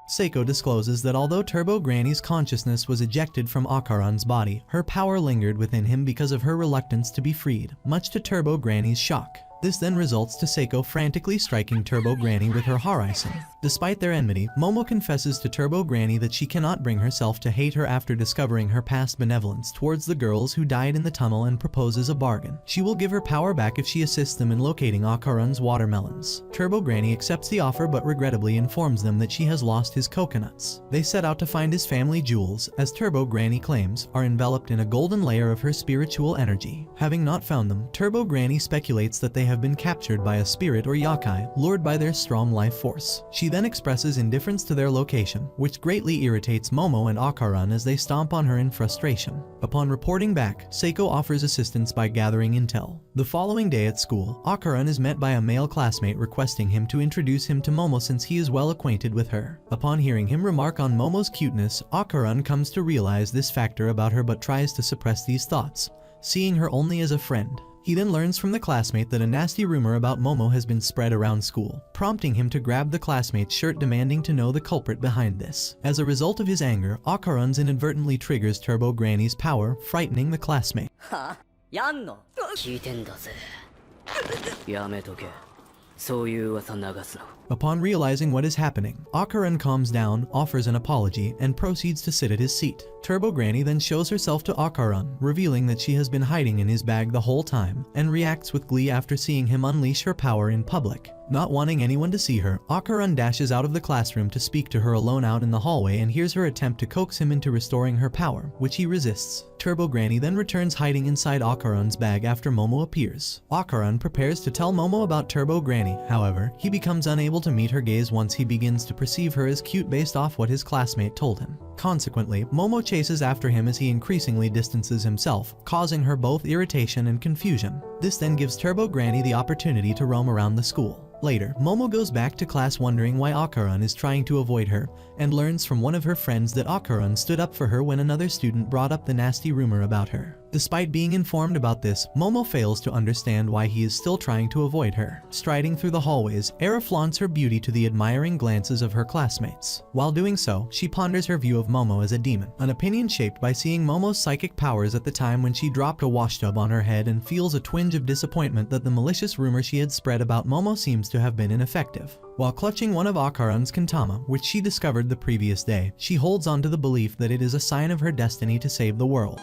Seiko discloses that although Turbo Granny's consciousness was ejected from Akaran's body, her power lingered within him because of her reluctance to be freed, much to Turbo Granny's shock. This then results to Seiko frantically striking Turbo Granny with her Harisen. Despite their enmity, Momo confesses to Turbo Granny that she cannot bring herself to hate her after discovering her past benevolence towards the girls who died in the tunnel and proposes a bargain. She will give her power back if she assists them in locating Akaran's watermelons. Turbo Granny accepts the offer but regrettably informs them that she has lost his coconuts. They set out to find his family jewels, as Turbo Granny claims, are enveloped in a golden layer of her spiritual energy. Having not found them, Turbo Granny speculates that they have been captured by a spirit or yokai, lured by their strong life force. She then expresses indifference to their location, which greatly irritates Momo and Akaran as they stomp on her in frustration. Upon reporting back, Seiko offers assistance by gathering intel. The following day at school, Akaran is met by a male classmate requesting him to introduce him to Momo since he is well acquainted with her. Upon hearing him remark on Momo's cuteness, Akaran comes to realize this factor about her but tries to suppress these thoughts, seeing her only as a friend. He then learns from the classmate that a nasty rumor about Momo has been spread around school, prompting him to grab the classmate's shirt demanding to know the culprit behind this. As a result of his anger, Akaran inadvertently triggers Turbo Granny's power, frightening the classmate. Upon realizing what is happening, Akaran calms down, offers an apology, and proceeds to sit at his seat. Turbo Granny then shows herself to Akaran, revealing that she has been hiding in his bag the whole time, and reacts with glee after seeing him unleash her power in public. Not wanting anyone to see her, Akaran dashes out of the classroom to speak to her alone out in the hallway and hears her attempt to coax him into restoring her power, which he resists. Turbo Granny then returns hiding inside Akaran's bag after Momo appears. Akaran prepares to tell Momo about Turbo Granny, however, he becomes unable to meet her gaze once he begins to perceive her as cute based off what his classmate told him. Consequently, Momo chases after him as he increasingly distances himself, causing her both irritation and confusion. This then gives Turbo Granny the opportunity to roam around the school. Later, Momo goes back to class wondering why Akaran is trying to avoid her, and learns from one of her friends that Akaran stood up for her when another student brought up the nasty rumor about her. Despite being informed about this, Momo fails to understand why he is still trying to avoid her. Striding through the hallways, Era flaunts her beauty to the admiring glances of her classmates. While doing so, she ponders her view of Momo as a demon, an opinion shaped by seeing Momo's psychic powers at the time when she dropped a washtub on her head and feels a twinge of disappointment that the malicious rumor she had spread about Momo seems to have been ineffective. While clutching one of Akaran's kantama, which she discovered the previous day, she holds on to the belief that it is a sign of her destiny to save the world.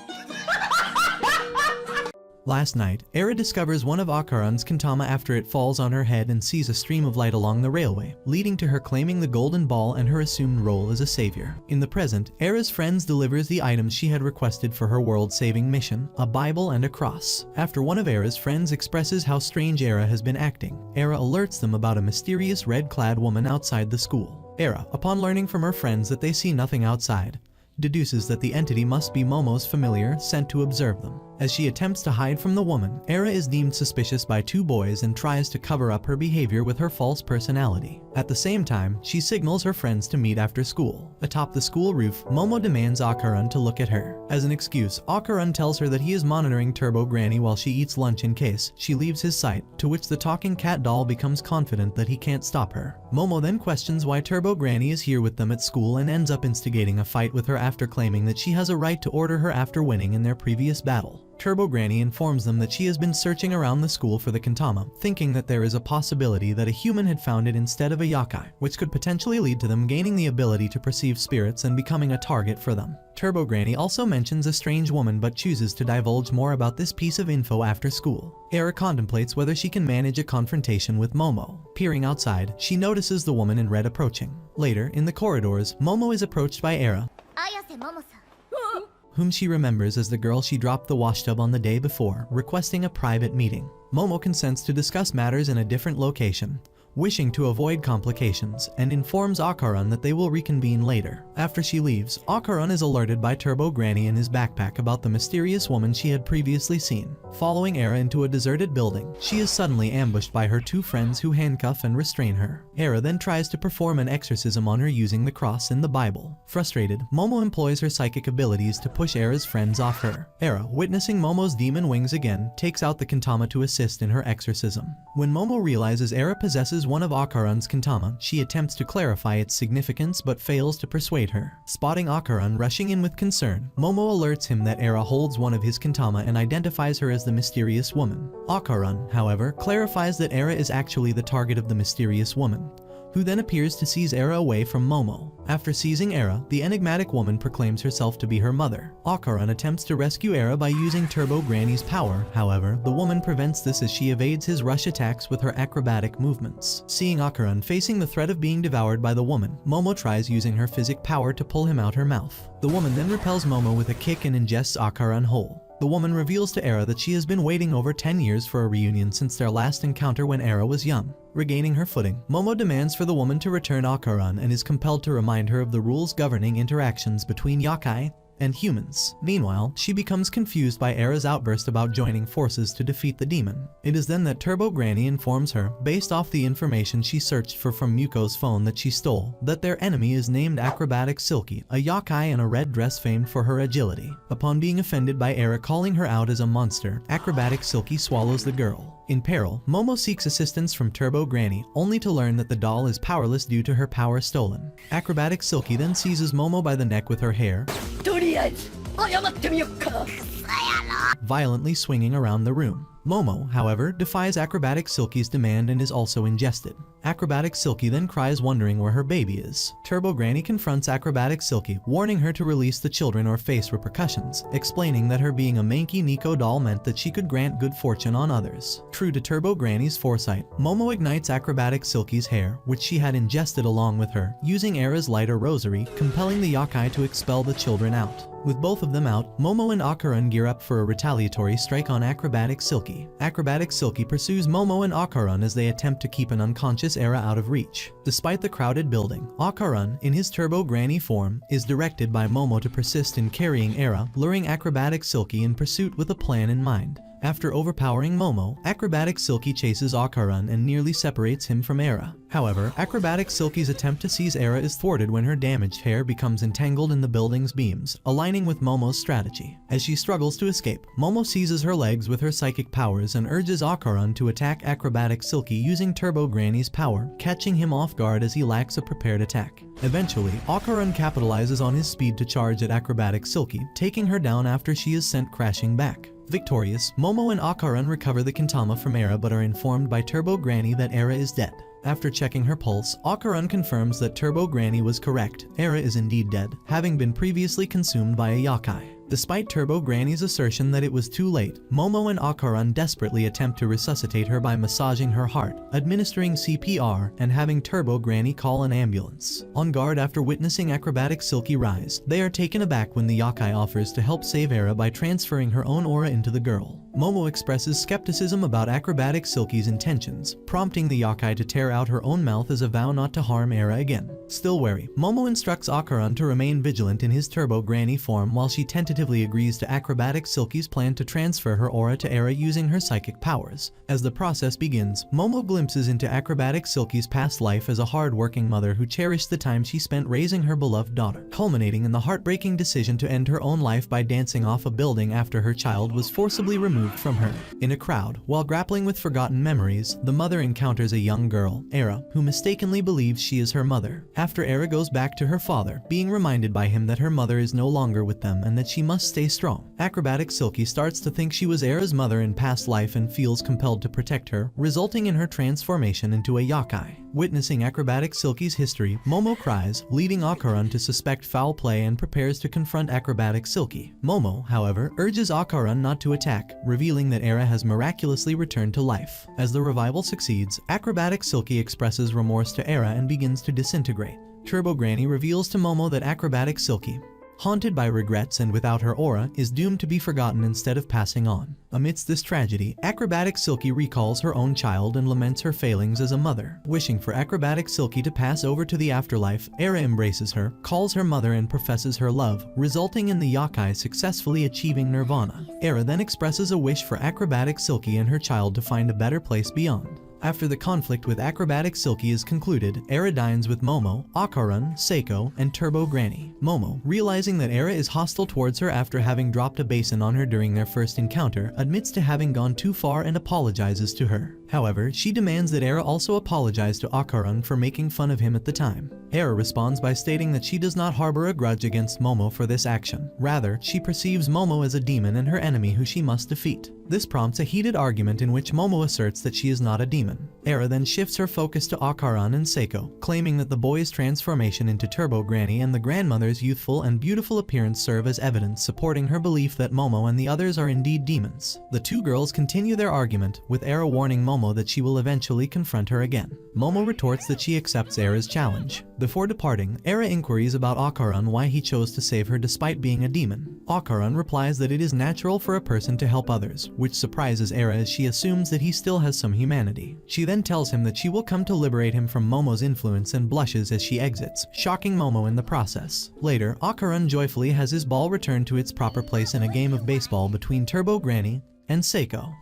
Last night, Era discovers one of Akaran's kantama after it falls on her head and sees a stream of light along the railway, leading to her claiming the golden ball and her assumed role as a savior. In the present, Era's friends delivers the items she had requested for her world-saving mission, a Bible and a cross. After one of Era's friends expresses how strange Era has been acting, Era alerts them about a mysterious red-clad woman outside the school. Era, upon learning from her friends that they see nothing outside, deduces that the entity must be Momo's familiar sent to observe them. As she attempts to hide from the woman, Era is deemed suspicious by 2 boys and tries to cover up her behavior with her false personality. At the same time, she signals her friends to meet after school. Atop the school roof, Momo demands Akaran to look at her. As an excuse, Akaran tells her that he is monitoring Turbo Granny while she eats lunch in case she leaves his sight, to which the talking cat doll becomes confident that he can't stop her. Momo then questions why Turbo Granny is here with them at school and ends up instigating a fight with her after claiming that she has a right to order her after winning in their previous battle. Turbo Granny informs them that she has been searching around the school for the Kentama, thinking that there is a possibility that a human had found it instead of a yakai, which could potentially lead to them gaining the ability to perceive spirits and becoming a target for them. Turbo Granny also mentions a strange woman but chooses to divulge more about this piece of info after school. Era contemplates whether she can manage a confrontation with Momo. Peering outside, she notices the woman in red approaching. Later, in the corridors, Momo is approached by Era, whom she remembers as the girl she dropped the washtub on the day before, requesting a private meeting. Momo consents to discuss matters in a different location, wishing to avoid complications, and informs Akaran that they will reconvene later. After she leaves, Akaran is alerted by Turbo Granny in his backpack about the mysterious woman she had previously seen. Following Era into a deserted building, she is suddenly ambushed by her two friends who handcuff and restrain her. Era then tries to perform an exorcism on her using the cross in the Bible. Frustrated, Momo employs her psychic abilities to push Era's friends off her. Era, witnessing Momo's demon wings again, takes out the Kentama to assist in her exorcism. When Momo realizes Era possesses one of Akaran's Kentama, she attempts to clarify its significance but fails to persuade her. Spotting Akaran rushing in with concern, Momo alerts him that Era holds one of his Kentama and identifies her as the mysterious woman. Akaran, however, clarifies that Era is actually the target of the mysterious woman, who then appears to seize Era away from Momo. After seizing Era, the enigmatic woman proclaims herself to be her mother. Akaran attempts to rescue Era by using Turbo Granny's power, however, the woman prevents this as she evades his rush attacks with her acrobatic movements. Seeing Akaran facing the threat of being devoured by the woman, Momo tries using her physic power to pull him out her mouth. The woman then repels Momo with a kick and ingests Akaran whole. The woman reveals to Era that she has been waiting over 10 years for a reunion since their last encounter when Era was young. Regaining her footing, Momo demands for the woman to return Akaran and is compelled to remind her of the rules governing interactions between yakai and humans. Meanwhile, she becomes confused by Era's outburst about joining forces to defeat the demon. It is then that Turbo Granny informs her, based off the information she searched for from Muko's phone that she stole, that their enemy is named Acrobatic Silky, a yakai in a red dress famed for her agility. Upon being offended by Era calling her out as a monster, Acrobatic Silky swallows the girl. In peril, Momo seeks assistance from Turbo Granny, only to learn that the doll is powerless due to her power stolen. Acrobatic Silky then seizes Momo by the neck with her hair, violently swinging around the room. Momo, however, defies Acrobatic Silky's demand and is also ingested. Acrobatic Silky then cries, wondering where her baby is. Turbo Granny confronts Acrobatic Silky, warning her to release the children or face repercussions, explaining that her being a manky Nico doll meant that she could grant good fortune on others. True to Turbo Granny's foresight, Momo ignites Acrobatic Silky's hair, which she had ingested along with her, using Era's lighter rosary, compelling the yakai to expel the children out. With both of them out, Momo and Akaran gear up for a retaliatory strike on Acrobatic Silky. Acrobatic Silky pursues Momo and Akaran as they attempt to keep an unconscious Era out of reach. Despite the crowded building, Akaran, in his Turbo Granny form, is directed by Momo to persist in carrying Era, luring Acrobatic Silky in pursuit with a plan in mind. After overpowering Momo, Acrobatic Silky chases Akaran and nearly separates him from Era. However, Acrobatic Silky's attempt to seize Era is thwarted when her damaged hair becomes entangled in the building's beams, aligning with Momo's strategy. As she struggles to escape, Momo seizes her legs with her psychic powers and urges Akaran to attack Acrobatic Silky using Turbo Granny's power, catching him off guard as he lacks a prepared attack. Eventually, Akaran capitalizes on his speed to charge at Acrobatic Silky, taking her down after she is sent crashing back. Victorious, Momo and Akaran recover the Kentama from Era but are informed by Turbo Granny that Era is dead. After checking her pulse, Akaran confirms that Turbo Granny was correct. Era is indeed dead, having been previously consumed by a yakai. Despite Turbo Granny's assertion that it was too late, Momo and Akaran desperately attempt to resuscitate her by massaging her heart, administering CPR, and having Turbo Granny call an ambulance. On guard after witnessing Acrobatic Silky rise, they are taken aback when the yakai offers to help save Era by transferring her own aura into the girl. Momo expresses skepticism about Acrobatic Silky's intentions, prompting the yakai to tear out her own mouth as a vow not to harm Era again. Still wary, Momo instructs Akaran to remain vigilant in his Turbo Granny form while she tentatively agrees to Acrobatic Silky's plan to transfer her aura to Era using her psychic powers. As the process begins, Momo glimpses into Acrobatic Silky's past life as a hard-working mother who cherished the time she spent raising her beloved daughter, culminating in the heartbreaking decision to end her own life by dancing off a building after her child was forcibly removed from her. In a crowd, while grappling with forgotten memories, the mother encounters a young girl, Era, who mistakenly believes she is her mother. After Era goes back to her father, being reminded by him that her mother is no longer with them and that she she must stay strong. Acrobatic Silky starts to think she was Era's mother in past life and feels compelled to protect her, resulting in her transformation into a yokai. Witnessing Acrobatic Silky's history, Momo cries, leading Akaran to suspect foul play and prepares to confront Acrobatic Silky. Momo, however, urges Akaran not to attack, revealing that Era has miraculously returned to life. As the revival succeeds, Acrobatic Silky expresses remorse to Era and begins to disintegrate. Turbo Granny reveals to Momo that Acrobatic Silky, haunted by regrets and without her aura, is doomed to be forgotten instead of passing on. Amidst this tragedy, Acrobatic Silky recalls her own child and laments her failings as a mother. Wishing for Acrobatic Silky to pass over to the afterlife, Era embraces her, calls her mother and professes her love, resulting in the yokai successfully achieving nirvana. Era then expresses a wish for Acrobatic Silky and her child to find a better place beyond. After the conflict with Acrobatic Silky is concluded, Era dines with Momo, Akaran, Seiko, and Turbo Granny. Momo, realizing that Era is hostile towards her after having dropped a basin on her during their first encounter, admits to having gone too far and apologizes to her. However, she demands that Era also apologize to Akaran for making fun of him at the time. Era responds by stating that she does not harbor a grudge against Momo for this action. Rather, she perceives Momo as a demon and her enemy who she must defeat. This prompts a heated argument in which Momo asserts that she is not a demon. Era then shifts her focus to Akaran and Seiko, claiming that the boy's transformation into Turbo Granny and the grandmother's youthful and beautiful appearance serve as evidence supporting her belief that Momo and the others are indeed demons. The two girls continue their argument, with Era warning Momo that she will eventually confront her again. Momo retorts that she accepts Era's challenge. Before departing, Era inquiries about Akaran why he chose to save her despite being a demon. Akaran replies that it is natural for a person to help others, which surprises Era as she assumes that he still has some humanity. She then tells him that she will come to liberate him from Momo's influence and blushes as she exits, shocking Momo in the process. Later, Akaran joyfully has his ball returned to its proper place in a game of baseball between Turbo Granny and Seiko.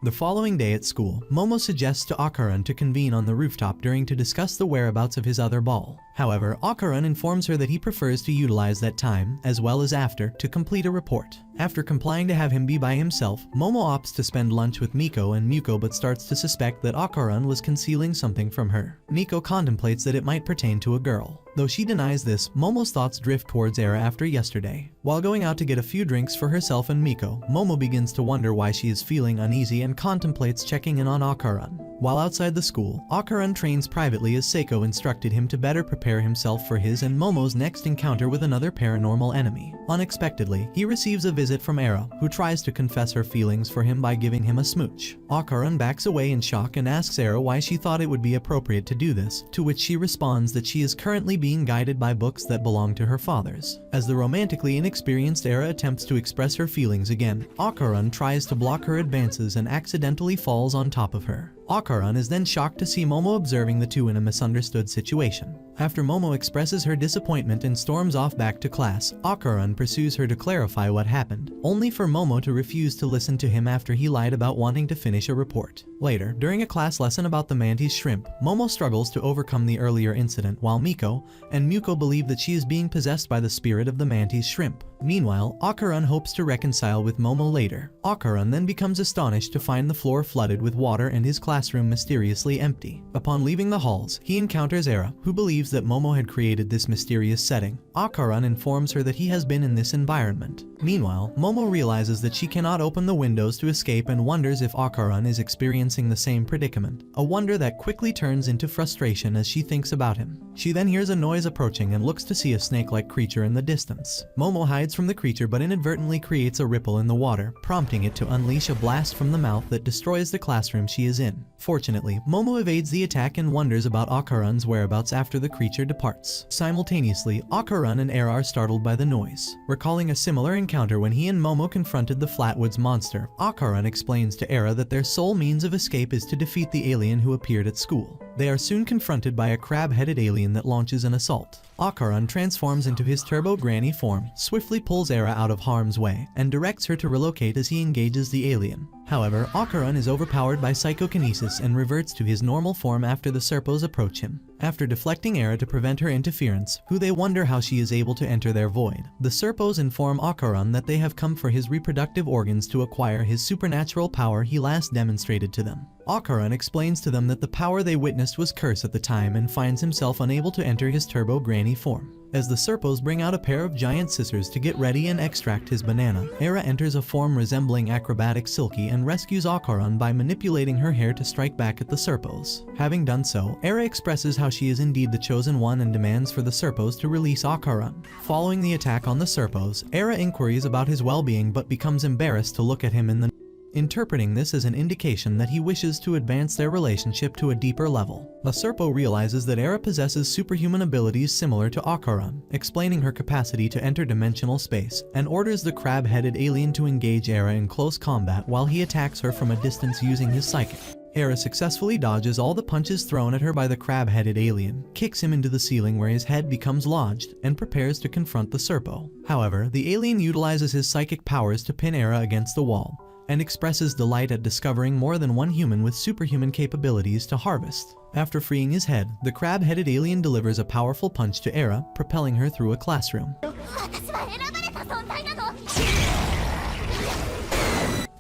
The following day at school, Momo suggests to Akaran to convene on the rooftop to discuss the whereabouts of his other ball. However, Akaran informs her that he prefers to utilize that time, as well as after, to complete a report. After complying to have him be by himself, Momo opts to spend lunch with Miko and Muko but starts to suspect that Akaran was concealing something from her. Miko contemplates that it might pertain to a girl. Though she denies this, Momo's thoughts drift towards Era after yesterday. While going out to get a few drinks for herself and Miko, Momo begins to wonder why she is feeling uneasy and contemplates checking in on Akaran. While outside the school, Akaran trains privately as Seiko instructed him to better prepare himself for his and Momo's next encounter with another paranormal enemy. Unexpectedly, he receives a visit from Era, who tries to confess her feelings for him by giving him a smooch. Akaran backs away in shock and asks Era why she thought it would be appropriate to do this, to which she responds that she is currently being guided by books that belong to her father's. As the romantically inexperienced Era attempts to express her feelings again, Akaran tries to block her advances and accidentally falls on top of her. Akaran is then shocked to see Momo observing the two in a misunderstood situation. After Momo expresses her disappointment and storms off back to class, Akaran pursues her to clarify what happened, only for Momo to refuse to listen to him after he lied about wanting to finish a report. Later, during a class lesson about the mantis shrimp, Momo struggles to overcome the earlier incident while Miko and Muko believe that she is being possessed by the spirit of the mantis shrimp. Meanwhile, Akaran hopes to reconcile with Momo later. Akaran then becomes astonished to find the floor flooded with water and his classroom mysteriously empty. Upon leaving the halls, he encounters Era, who believes that Momo had created this mysterious setting. Akaran informs her that he has been in this environment. Meanwhile, Momo realizes that she cannot open the windows to escape and wonders if Akaran is experiencing the same predicament, a wonder that quickly turns into frustration as she thinks about him. She then hears a noise approaching and looks to see a snake-like creature in the distance. Momo hides from the creature but inadvertently creates a ripple in the water, prompting it to unleash a blast from the mouth that destroys the classroom she is in. Fortunately, Momo evades the attack and wonders about Akaran's whereabouts after the creature departs. Simultaneously, Akaran and Era are startled by the noise. Recalling a similar encounter when he and Momo confronted the Flatwoods monster, Akaran explains to Era that their sole means of escape is to defeat the alien who appeared at school. They are soon confronted by a crab-headed alien that launches an assault. Akaran transforms into his Turbo Granny form, swiftly pulls Era out of harm's way, and directs her to relocate as he engages the alien. However, Akaran is overpowered by psychokinesis and reverts to his normal form after the Serpos approach him. After deflecting Era to prevent her interference, who they wonder how she is able to enter their void, the Serpos inform Akaran that they have come for his reproductive organs to acquire his supernatural power he last demonstrated to them. Akaran explains to them that the power they witnessed protagonist was cursed at the time and finds himself unable to enter his turbo granny form. As the Serpos bring out a pair of giant scissors to get ready and extract his banana, Era enters a form resembling Acrobatic Silky and rescues Akaran by manipulating her hair to strike back at the Serpos. Having done so, Era expresses how she is indeed the chosen one and demands for the Serpos to release Akaran. Following the attack on the Serpos, Era inquires about his well-being but becomes embarrassed to look at him in the interpreting this as an indication that he wishes to advance their relationship to a deeper level. The Serpo realizes that Era possesses superhuman abilities similar to Akaran, explaining her capacity to enter dimensional space, and orders the crab-headed alien to engage Era in close combat while he attacks her from a distance using his psychic. Era successfully dodges all the punches thrown at her by the crab-headed alien, kicks him into the ceiling where his head becomes lodged, and prepares to confront the Serpo. However, the alien utilizes his psychic powers to pin Era against the wall, and expresses delight at discovering more than one human with superhuman capabilities to harvest. After freeing his head, the crab-headed alien delivers a powerful punch to Era, propelling her through a classroom.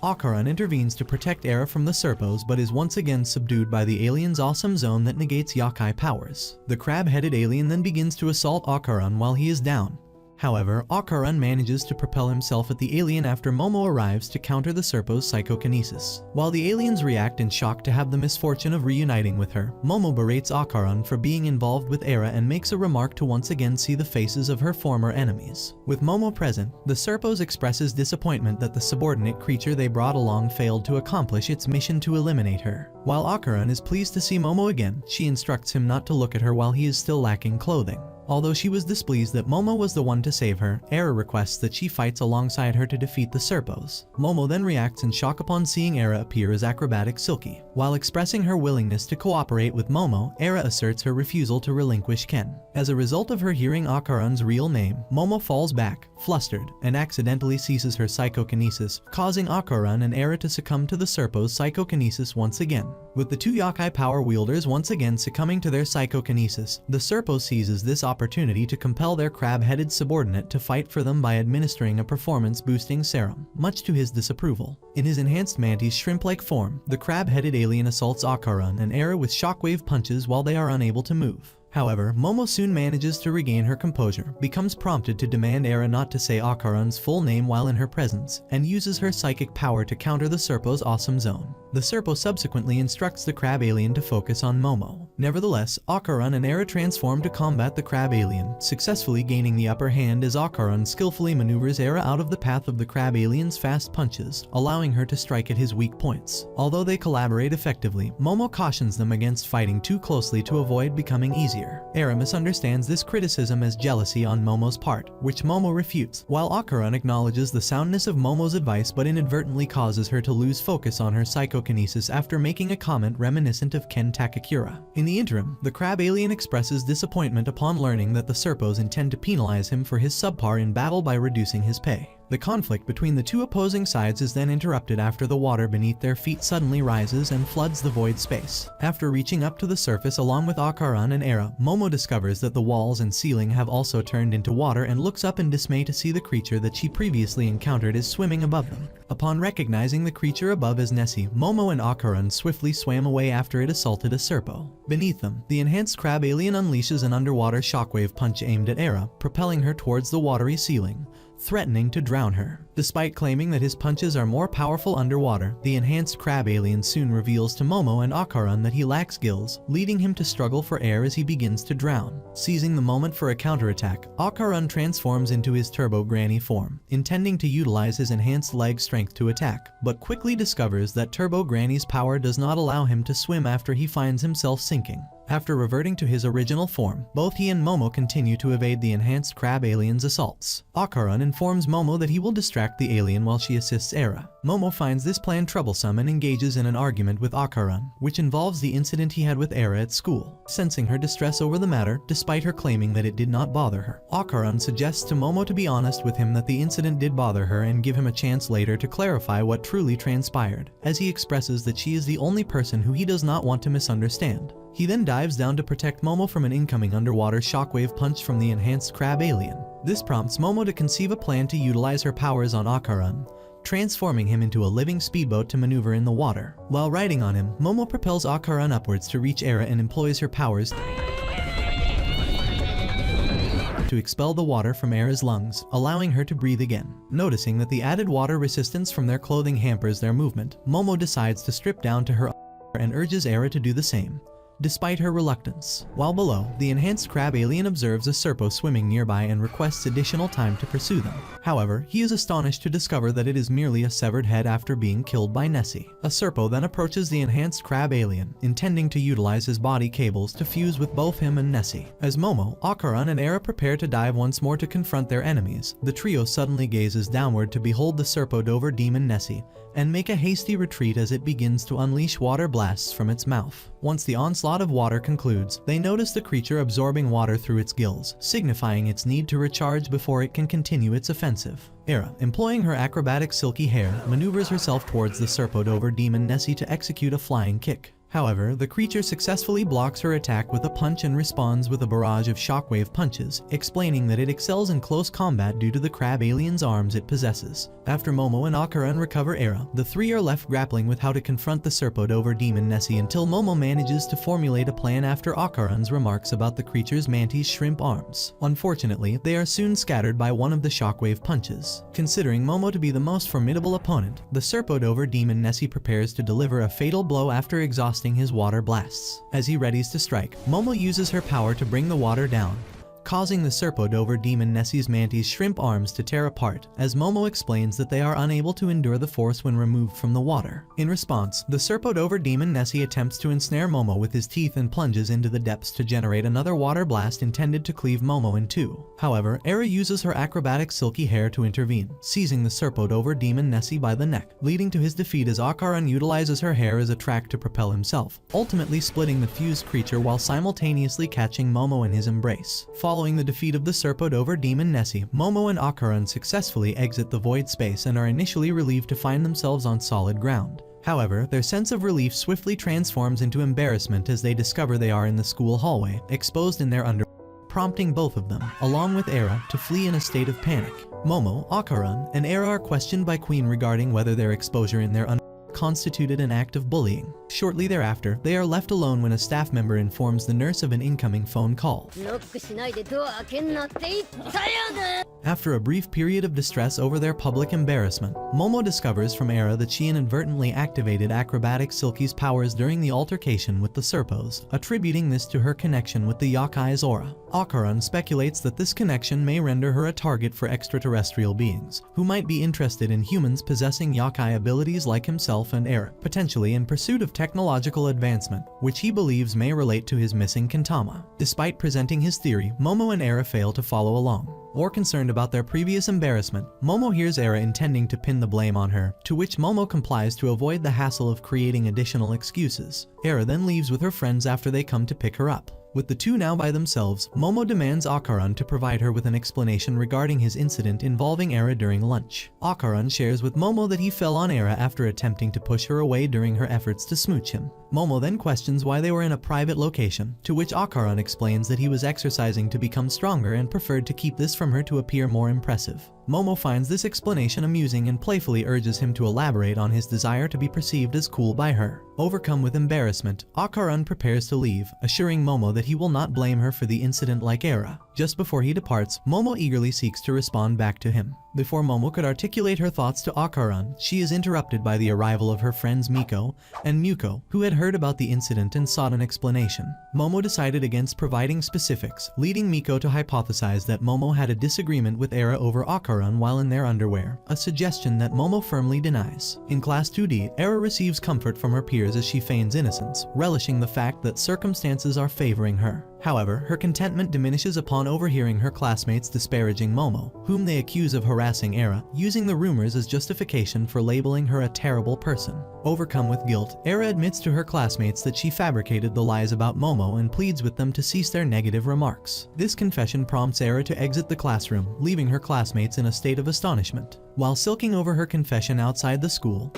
Akaran intervenes to protect Era from the Serpos but is once again subdued by the alien's awesome zone that negates Yakai powers. The crab-headed alien then begins to assault Akaran while he is down. However, Akaran manages to propel himself at the alien after Momo arrives to counter the Serpo's psychokinesis. While the aliens react in shock to have the misfortune of reuniting with her, Momo berates Akaran for being involved with Era and makes a remark to once again see the faces of her former enemies. With Momo present, the Serpos expresses disappointment that the subordinate creature they brought along failed to accomplish its mission to eliminate her. While Akaran is pleased to see Momo again, she instructs him not to look at her while he is still lacking clothing. Although she was displeased that Momo was the one to save her, Era requests that she fights alongside her to defeat the Serpos. Momo then reacts in shock upon seeing Era appear as Acrobatic Silky. While expressing her willingness to cooperate with Momo, Era asserts her refusal to relinquish Ken. As a result of her hearing Akaran's real name, Momo falls back, flustered, and accidentally ceases her psychokinesis, causing Akaran and Era to succumb to the Serpo's psychokinesis once again. With the two Yakai power wielders once again succumbing to their psychokinesis, the Serpo seizes this opportunity to compel their crab-headed subordinate to fight for them by administering a performance-boosting serum, much to his disapproval. In his enhanced mantis shrimp-like form, the crab-headed alien assaults Akaran and Era with shockwave punches while they are unable to move. However, Momo soon manages to regain her composure, becomes prompted to demand Era not to say Akaran's full name while in her presence, and uses her psychic power to counter the Serpo's awesome zone. The Serpo subsequently instructs the crab alien to focus on Momo. Nevertheless, Akaran and Era transform to combat the crab alien, successfully gaining the upper hand as Akaran skillfully maneuvers Era out of the path of the crab alien's fast punches, allowing her to strike at his weak points. Although they collaborate effectively, Momo cautions them against fighting too closely to avoid becoming easier. Era misunderstands this criticism as jealousy on Momo's part, which Momo refutes, while Akaran acknowledges the soundness of Momo's advice but inadvertently causes her to lose focus on her psychokinesis after making a comment reminiscent of Ken Takakura. In the interim, the crab alien expresses disappointment upon learning that the Serpos intend to penalize him for his subpar in battle by reducing his pay. The conflict between the two opposing sides is then interrupted after the water beneath their feet suddenly rises and floods the void space. After reaching up to the surface along with Akaran and Era, Momo discovers that the walls and ceiling have also turned into water and looks up in dismay to see the creature that she previously encountered is swimming above them. Upon recognizing the creature above as Nessie, Momo and Akaran swiftly swam away after it assaulted a Serpo. Beneath them, the enhanced crab alien unleashes an underwater shockwave punch aimed at Era, propelling her towards the watery ceiling, threatening to drown her. Despite claiming that his punches are more powerful underwater, the enhanced crab alien soon reveals to Momo and Akaran that he lacks gills, leading him to struggle for air as he begins to drown. Seizing the moment for a counterattack, Akaran transforms into his Turbo Granny form, intending to utilize his enhanced leg strength to attack, but quickly discovers that Turbo Granny's power does not allow him to swim after he finds himself sinking. After reverting to his original form, both he and Momo continue to evade the enhanced crab alien's assaults. Akaran informs Momo that he will distract the alien while she assists Era. Momo finds this plan troublesome and engages in an argument with Akaran, which involves the incident he had with Era at school. Sensing her distress over the matter, despite her claiming that it did not bother her, Akaran suggests to Momo to be honest with him that the incident did bother her and give him a chance later to clarify what truly transpired, as he expresses that she is the only person who he does not want to misunderstand. He then dives down to protect Momo from an incoming underwater shockwave punch from the enhanced crab alien. This prompts Momo to conceive a plan to utilize her powers on Akaran, transforming him into a living speedboat to maneuver in the water. While riding on him, Momo propels Akaran upwards to reach Era and employs her powers to expel the water from Era's lungs, allowing her to breathe again. Noticing that the added water resistance from their clothing hampers their movement, Momo decides to strip down to her and urges Era to do the same, despite her reluctance. While below, the enhanced crab alien observes a Serpo swimming nearby and requests additional time to pursue them. However, he is astonished to discover that it is merely a severed head after being killed by Nessie. A Serpo then approaches the enhanced crab alien, intending to utilize his body cables to fuse with both him and Nessie. As Momo, Akaran, and Era prepare to dive once more to confront their enemies, the trio suddenly gazes downward to behold the Serpo-Dover demon Nessie, and make a hasty retreat as it begins to unleash water blasts from its mouth. Once the onslaught of water concludes, they notice the creature absorbing water through its gills, signifying its need to recharge before it can continue its offensive. Era, employing her acrobatic silky hair, maneuvers herself towards the Serpo-Dover demon Nessie to execute a flying kick. However, the creature successfully blocks her attack with a punch and responds with a barrage of shockwave punches, explaining that it excels in close combat due to the crab alien's arms it possesses. After Momo and Akaran recover Era, the three are left grappling with how to confront the Serpo-Dover demon Nessie until Momo manages to formulate a plan after Akaran's remarks about the creature's mantis shrimp arms. Unfortunately, they are soon scattered by one of the shockwave punches. Considering Momo to be the most formidable opponent, the Serpo-Dover demon Nessie prepares to deliver a fatal blow after exhausting his water blasts. As he readies to strike, Momo uses her power to bring the water down, causing the Serpo-Dover demon Nessie's mantis shrimp arms to tear apart, as Momo explains that they are unable to endure the force when removed from the water. In response, the Serpo-Dover demon Nessie attempts to ensnare Momo with his teeth and plunges into the depths to generate another water blast intended to cleave Momo in two. However, Era uses her acrobatic silky hair to intervene, seizing the Serpo-Dover demon Nessie by the neck, leading to his defeat as Akaran utilizes her hair as a track to propel himself, ultimately splitting the fused creature while simultaneously catching Momo in his embrace. Following the defeat of the Serpo-Dover demon Nessie, Momo and Akaran successfully exit the void space and are initially relieved to find themselves on solid ground. However, their sense of relief swiftly transforms into embarrassment as they discover they are in the school hallway, exposed in their underwear, prompting both of them, along with Era, to flee in a state of panic. Momo, Akaran, and Era are questioned by Queen regarding whether their exposure in their underwear constituted an act of bullying. Shortly thereafter, they are left alone when a staff member informs the nurse of an incoming phone call. After a brief period of distress over their public embarrassment, Momo discovers from Era that she inadvertently activated Acrobatic Silky's powers during the altercation with the Serpos, attributing this to her connection with the Yakai's aura. Akaran speculates that this connection may render her a target for extraterrestrial beings, who might be interested in humans possessing Yakai abilities like himself and Era, potentially in pursuit of technological advancement, which he believes may relate to his missing Kintama. Despite presenting his theory, Momo and Era fail to follow along. More concerned about their previous embarrassment, Momo hears Era intending to pin the blame on her, to which Momo complies to avoid the hassle of creating additional excuses. Era then leaves with her friends after they come to pick her up. With the two now by themselves, Momo demands Akaran to provide her with an explanation regarding his incident involving Era during lunch. Akaran shares with Momo that he fell on Era after attempting to push her away during her efforts to smooch him. Momo then questions why they were in a private location, to which Akaran explains that he was exercising to become stronger and preferred to keep this from her to appear more impressive. Momo finds this explanation amusing and playfully urges him to elaborate on his desire to be perceived as cool by her. Overcome with embarrassment, Akaran prepares to leave, assuring Momo that he will not blame her for the incident like Era. Just before he departs, Momo eagerly seeks to respond back to him. Before Momo could articulate her thoughts to Akaran, she is interrupted by the arrival of her friends Miko and Muko, who had heard about the incident and sought an explanation. Momo decided against providing specifics, leading Miko to hypothesize that Momo had a disagreement with Era over Akaran while in their underwear, a suggestion that Momo firmly denies. In Class 2D, Era receives comfort from her peers as she feigns innocence, relishing the fact that circumstances are favoring her. However, her contentment diminishes upon overhearing her classmates disparaging Momo, whom they accuse of harassing Era, using the rumors as justification for labeling her a terrible person. Overcome with guilt, Era admits to her classmates that she fabricated the lies about Momo and pleads with them to cease their negative remarks. This confession prompts Era to exit the classroom, leaving her classmates in a state of astonishment. While silking over her confession outside the school,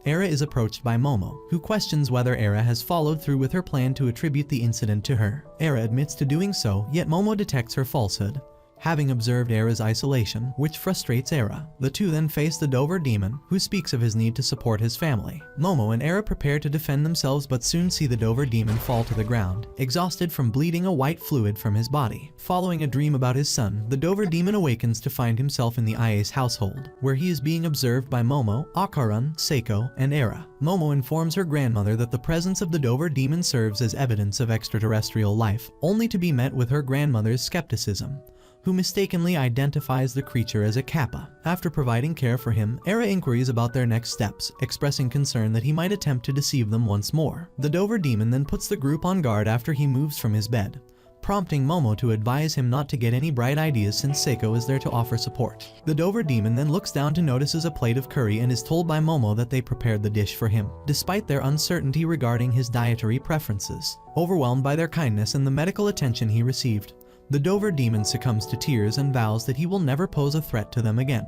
Era is approached by Momo, who questions whether Era has followed through with her plan to attribute the incident to her. Era admits to doing so, yet Momo detects her falsehood. having observed Era's isolation, which frustrates Era. The two then face the Dover demon, who speaks of his need to support his family. Momo and Era prepare to defend themselves but soon see the Dover demon fall to the ground, exhausted from bleeding a white fluid from his body. Following a dream about his son, the Dover demon awakens to find himself in the Ayase household, where he is being observed by Momo, Akaran, Seiko, and Era. Momo informs her grandmother that the presence of the Dover demon serves as evidence of extraterrestrial life, only to be met with her grandmother's skepticism, who mistakenly identifies the creature as a kappa. After providing care for him, Era inquires about their next steps, expressing concern that he might attempt to deceive them once more. The Dover demon then puts the group on guard after he moves from his bed, prompting Momo to advise him not to get any bright ideas since Seiko is there to offer support. The Dover demon then looks down to notices a plate of curry and is told by Momo that they prepared the dish for him, despite their uncertainty regarding his dietary preferences. Overwhelmed by their kindness and the medical attention he received, the Dover demon succumbs to tears and vows that he will never pose a threat to them again.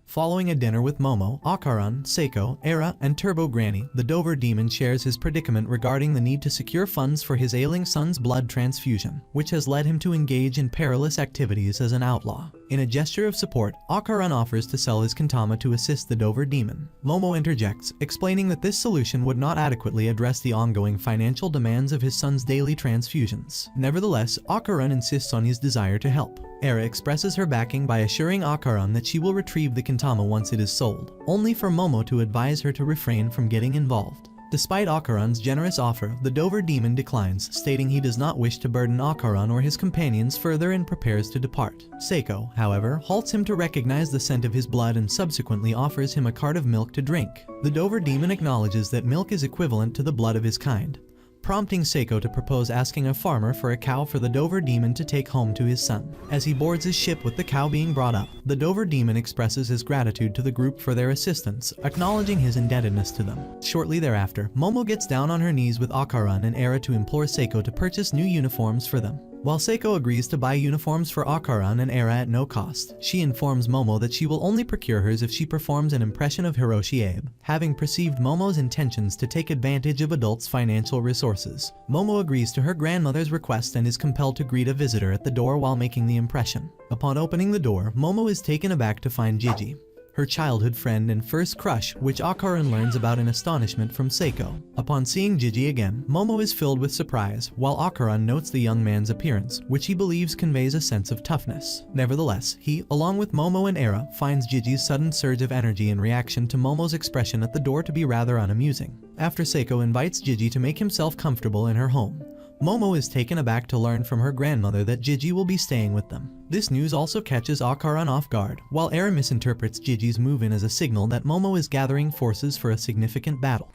Following a dinner with Momo, Akaran, Seiko, Era, and Turbo Granny, the Dover demon shares his predicament regarding the need to secure funds for his ailing son's blood transfusion, which has led him to engage in perilous activities as an outlaw. In a gesture of support, Akaran offers to sell his kantama to assist the Dover demon. Momo interjects, explaining that this solution would not adequately address the ongoing financial demands of his son's daily transfusions. Nevertheless, Akaran insists on his desire to help. Era expresses her backing by assuring Akaran that she will retrieve the kantama once it is sold, only for Momo to advise her to refrain from getting involved. Despite Akaran's generous offer, the Dover demon declines, stating he does not wish to burden Akaran or his companions further and prepares to depart. Seiko, however, halts him to recognize the scent of his blood and subsequently offers him a cart of milk to drink. The Dover demon acknowledges that milk is equivalent to the blood of his kind, prompting Seiko to propose asking a farmer for a cow for the Dover demon to take home to his son. As he boards his ship with the cow being brought up, the Dover demon expresses his gratitude to the group for their assistance, acknowledging his indebtedness to them. Shortly thereafter, Momo gets down on her knees with Akaran and Era to implore Seiko to purchase new uniforms for them. While Seiko agrees to buy uniforms for Akaran and Era at no cost, she informs Momo that she will only procure hers if she performs an impression of Hiroshi Abe. Having perceived Momo's intentions to take advantage of adults' financial resources, Momo agrees to her grandmother's request and is compelled to greet a visitor at the door while making the impression. Upon opening the door, Momo is taken aback to find Gigi, her childhood friend and first crush, which Akaran learns about in astonishment from Seiko. Upon seeing Gigi again, Momo is filled with surprise, while Akaran notes the young man's appearance, which he believes conveys a sense of toughness. Nevertheless, he, along with Momo and Era, finds Gigi's sudden surge of energy in reaction to Momo's expression at the door to be rather unamusing. After Seiko invites Gigi to make himself comfortable in her home, Momo is taken aback to learn from her grandmother that Gigi will be staying with them. This news also catches Akaran off guard, while Era misinterprets Gigi's move-in as a signal that Momo is gathering forces for a significant battle,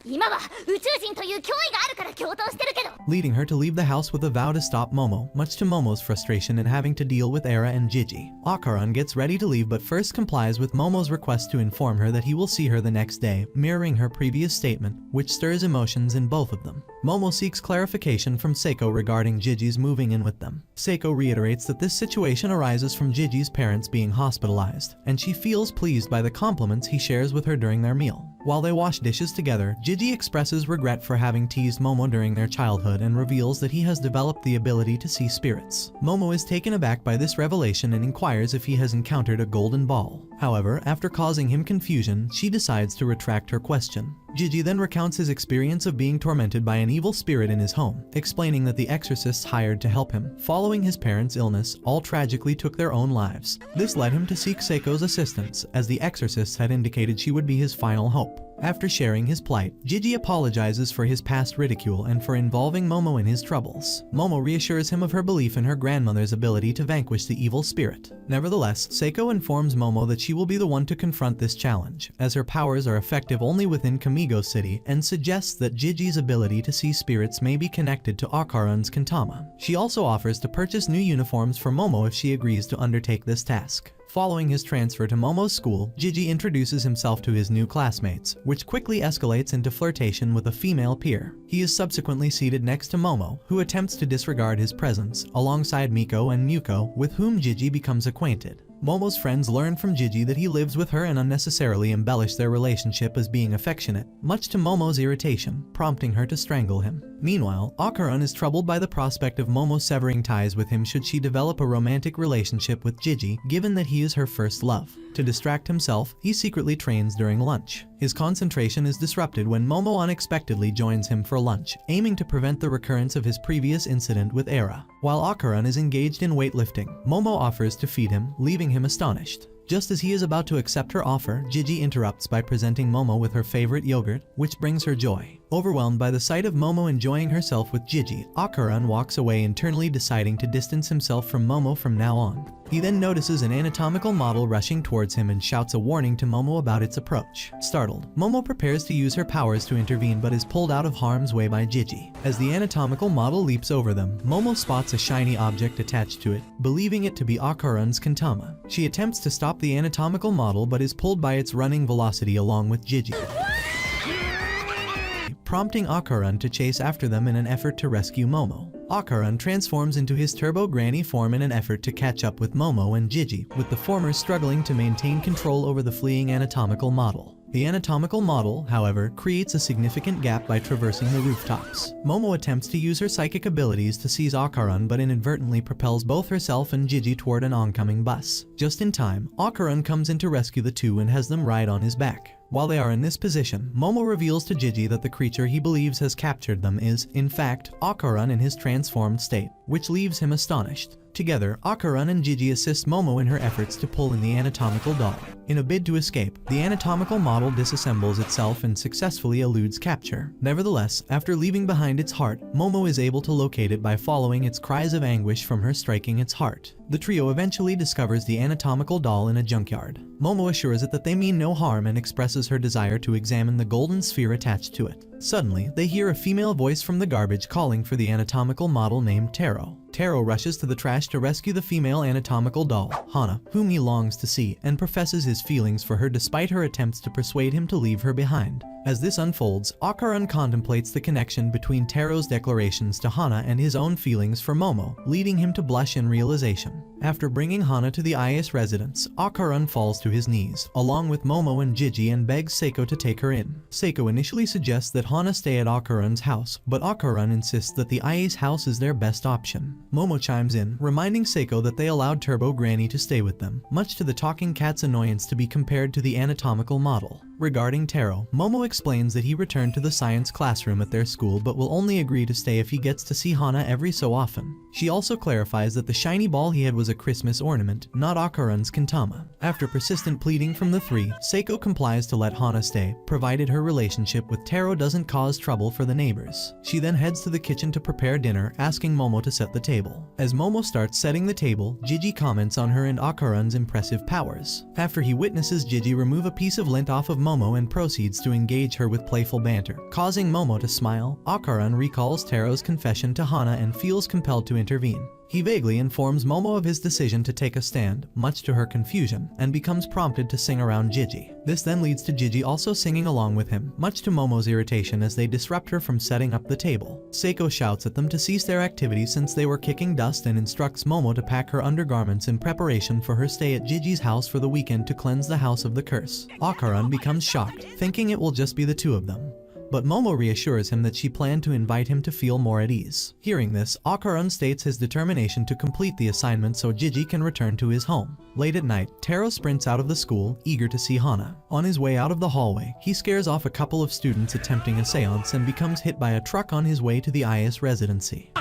leading her to leave the house with a vow to stop Momo, much to Momo's frustration at having to deal with Era and Gigi. Akaran gets ready to leave but first complies with Momo's request to inform her that he will see her the next day, mirroring her previous statement, which stirs emotions in both of them. Momo seeks clarification from Seiko regarding Gigi's moving in with them. Seiko reiterates that this situation arises from Gigi's parents being hospitalized, and she feels pleased by the compliments he shares with her during their meal. While they wash dishes together, Gigi expresses regret for having teased Momo during their childhood and reveals that he has developed the ability to see spirits. Momo is taken aback by this revelation and inquires if he has encountered a golden ball. However, after causing him confusion, she decides to retract her question. Gigi then recounts his experience of being tormented by an evil spirit in his home, explaining that the exorcists hired to help him, following his parents' illness, all tragically took their own lives. This led him to seek Seiko's assistance, as the exorcists had indicated she would be his final hope. After sharing his plight, Gigi apologizes for his past ridicule and for involving Momo in his troubles. Momo reassures him of her belief in her grandmother's ability to vanquish the evil spirit. Nevertheless, Seiko informs Momo that she will be the one to confront this challenge, as her powers are effective only within Kamigo City, and suggests that Gigi's ability to see spirits may be connected to Akaran's kantama. She also offers to purchase new uniforms for Momo if she agrees to undertake this task. Following his transfer to Momo's school, Gigi introduces himself to his new classmates, which quickly escalates into flirtation with a female peer. He is subsequently seated next to Momo, who attempts to disregard his presence, alongside Miko and Muko, with whom Gigi becomes acquainted. Momo's friends learn from Gigi that he lives with her and unnecessarily embellish their relationship as being affectionate, much to Momo's irritation, prompting her to strangle him. Meanwhile, Akaran is troubled by the prospect of Momo severing ties with him should she develop a romantic relationship with Gigi, given that he is her first love. To distract himself, he secretly trains during lunch. His concentration is disrupted when Momo unexpectedly joins him for lunch, aiming to prevent the recurrence of his previous incident with Era. While Akaran is engaged in weightlifting, Momo offers to feed him, leaving him astonished. Just as he is about to accept her offer, Gigi interrupts by presenting Momo with her favorite yogurt, which brings her joy. Overwhelmed by the sight of Momo enjoying herself with Gigi, Akaran walks away, internally deciding to distance himself from Momo from now on. He then notices an anatomical model rushing towards him and shouts a warning to Momo about its approach. Startled, Momo prepares to use her powers to intervene but is pulled out of harm's way by Gigi. As the anatomical model leaps over them, Momo spots a shiny object attached to it, believing it to be Akaran's kantama. She attempts to stop the anatomical model but is pulled by its running velocity along with Gigi, prompting Akaran to chase after them in an effort to rescue Momo. Akaran transforms into his Turbo Granny form in an effort to catch up with Momo and Gigi, with the former struggling to maintain control over the fleeing anatomical model. The anatomical model, however, creates a significant gap by traversing the rooftops. Momo attempts to use her psychic abilities to seize Akaran but inadvertently propels both herself and Gigi toward an oncoming bus. Just in time, Akaran comes in to rescue the two and has them ride on his back. While they are in this position, Momo reveals to Gigi that the creature he believes has captured them is, in fact, Akaran in his transformed state, which leaves him astonished. Together, Akaran and Gigi assist Momo in her efforts to pull in the anatomical doll. In a bid to escape, the anatomical model disassembles itself and successfully eludes capture. Nevertheless, after leaving behind its heart, Momo is able to locate it by following its cries of anguish from her striking its heart. The trio eventually discovers the anatomical doll in a junkyard. Momo assures it that they mean no harm and expresses her desire to examine the golden sphere attached to it. Suddenly, they hear a female voice from the garbage calling for the anatomical model named Taro. Taro rushes to the trash to rescue the female anatomical doll, Hana, whom he longs to see, and professes his feelings for her despite her attempts to persuade him to leave her behind. As this unfolds, Akaran contemplates the connection between Taro's declarations to Hana and his own feelings for Momo, leading him to blush in realization. After bringing Hana to the Ayase residence, Akaran falls to his knees, along with Momo and Gigi, and begs Seiko to take her in. Seiko initially suggests that Hana stay at Akaran's house, but Akaran insists that the Ayase house is their best option. Momo chimes in, reminding Seiko that they allowed Turbo Granny to stay with them, much to the talking cat's annoyance to be compared to the anatomical model. Regarding Taro, Momo explains that he returned to the science classroom at their school but will only agree to stay if he gets to see Hana every so often. She also clarifies that the shiny ball he had was a Christmas ornament, not Akaran's kantama. After persistent pleading from the three, Seiko complies to let Hana stay, provided her relationship with Taro doesn't cause trouble for the neighbors. She then heads to the kitchen to prepare dinner, asking Momo to set the table. As Momo starts setting the table, Gigi comments on her and Akaran's impressive powers. After he witnesses Gigi remove a piece of lint off of Momo and proceeds to engage her with playful banter, causing Momo to smile, Akaran recalls Taro's confession to Hana and feels compelled to intervene. He vaguely informs Momo of his decision to take a stand, much to her confusion, and becomes prompted to sing around Gigi. This then leads to Gigi also singing along with him, much to Momo's irritation as they disrupt her from setting up the table. Seiko shouts at them to cease their activities since they were kicking dust and instructs Momo to pack her undergarments in preparation for her stay at Gigi's house for the weekend to cleanse the house of the curse. Akaran becomes shocked, thinking it will just be the two of them. But Momo reassures him that she planned to invite him to feel more at ease. Hearing this, Akaran states his determination to complete the assignment so Gigi can return to his home. Late at night, Taro sprints out of the school, eager to see Hana. On his way out of the hallway, he scares off a couple of students attempting a seance and becomes hit by a truck on his way to the Ayase residency.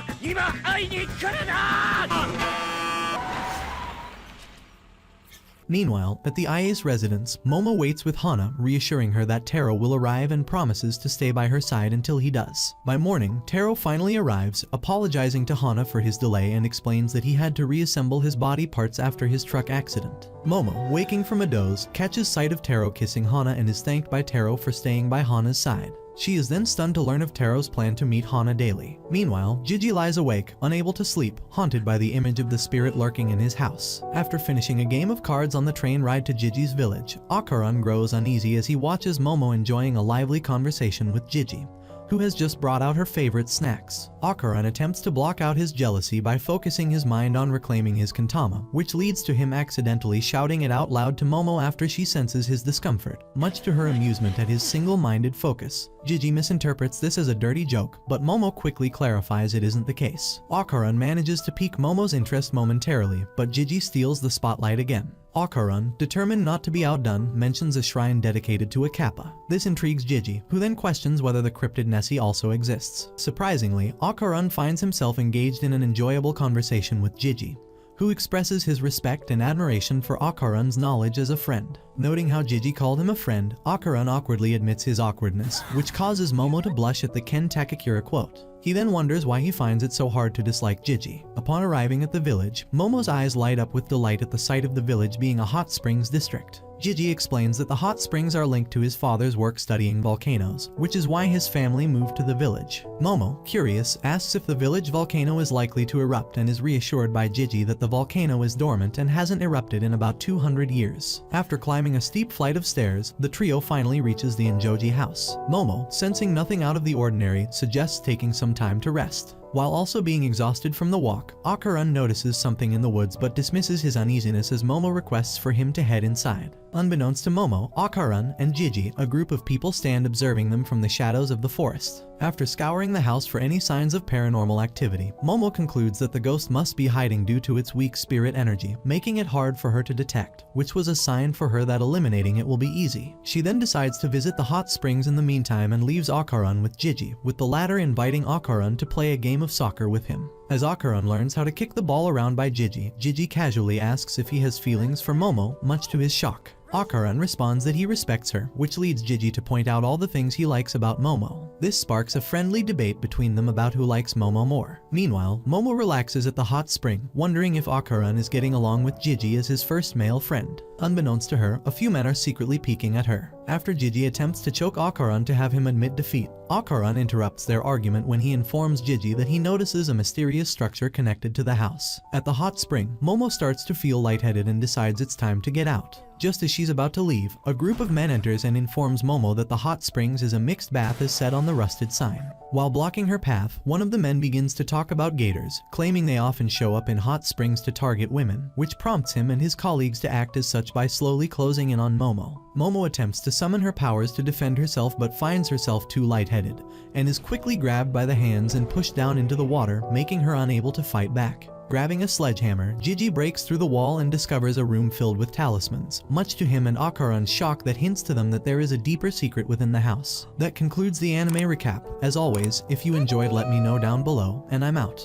Meanwhile, at the Ayase residence, Momo waits with Hana, reassuring her that Taro will arrive and promises to stay by her side until he does. By morning, Taro finally arrives, apologizing to Hana for his delay and explains that he had to reassemble his body parts after his truck accident. Momo, waking from a doze, catches sight of Taro kissing Hana and is thanked by Taro for staying by Hana's side. She is then stunned to learn of Taro's plan to meet Hana daily. Meanwhile, Gigi lies awake, unable to sleep, haunted by the image of the spirit lurking in his house. After finishing a game of cards on the train ride to Gigi's village, Akaran grows uneasy as he watches Momo enjoying a lively conversation with Gigi. who has just brought out her favorite snacks. Akaran attempts to block out his jealousy by focusing his mind on reclaiming his kantama, which leads to him accidentally shouting it out loud to Momo after she senses his discomfort, much to her amusement at his single-minded focus. Gigi misinterprets this as a dirty joke, but Momo quickly clarifies it isn't the case. Akaran manages to pique Momo's interest momentarily, but Gigi steals the spotlight again. Akaran, determined not to be outdone, mentions a shrine dedicated to a kappa. This intrigues Gigi, who then questions whether the cryptid Nessie also exists. Surprisingly, Akaran finds himself engaged in an enjoyable conversation with Gigi, who expresses his respect and admiration for Akaran's knowledge as a friend. Noting how Gigi called him a friend, Akaran awkwardly admits his awkwardness, which causes Momo to blush at the Ken Takakura quote. He then wonders why he finds it so hard to dislike Gigi. Upon arriving at the village, Momo's eyes light up with delight at the sight of the village being a hot springs district. Gigi explains that the hot springs are linked to his father's work studying volcanoes, which is why his family moved to the village. Momo, curious, asks if the village volcano is likely to erupt and is reassured by Gigi that the volcano is dormant and hasn't erupted in about 200 years. After climbing a steep flight of stairs, the trio finally reaches the Enoji house. Momo, sensing nothing out of the ordinary, suggests taking some time to rest. While also being exhausted from the walk, Akaran notices something in the woods but dismisses his uneasiness as Momo requests for him to head inside. Unbeknownst to Momo, Akaran, and Gigi, a group of people stand observing them from the shadows of the forest. After scouring the house for any signs of paranormal activity, Momo concludes that the ghost must be hiding due to its weak spirit energy, making it hard for her to detect, which was a sign for her that eliminating it will be easy. She then decides to visit the hot springs in the meantime and leaves Akaran with Gigi, with the latter inviting Akaran to play a game of soccer with him. As Akaran learns how to kick the ball around by Gigi, Gigi casually asks if he has feelings for Momo, much to his shock. Akaran responds that he respects her, which leads Gigi to point out all the things he likes about Momo. This sparks a friendly debate between them about who likes Momo more. Meanwhile, Momo relaxes at the hot spring, wondering if Akaran is getting along with Gigi as his first male friend. Unbeknownst to her, a few men are secretly peeking at her. After Gigi attempts to choke Akaran to have him admit defeat, Akaran interrupts their argument when he informs Gigi that he notices a mysterious structure connected to the house. At the hot spring, Momo starts to feel lightheaded and decides it's time to get out. Just as she's about to leave, a group of men enters and informs Momo that the hot springs is a mixed bath as said on the rusted sign. While blocking her path, one of the men begins to talk about gators, claiming they often show up in hot springs to target women, which prompts him and his colleagues to act as such by slowly closing in on Momo. Momo attempts to summon her powers to defend herself but finds herself too lightheaded, and is quickly grabbed by the hands and pushed down into the water, making her unable to fight back. Grabbing a sledgehammer, Gigi breaks through the wall and discovers a room filled with talismans, much to him and Akaran's shock that hints to them that there is a deeper secret within the house. That concludes the anime recap. As always, if you enjoyed, let me know down below, and I'm out.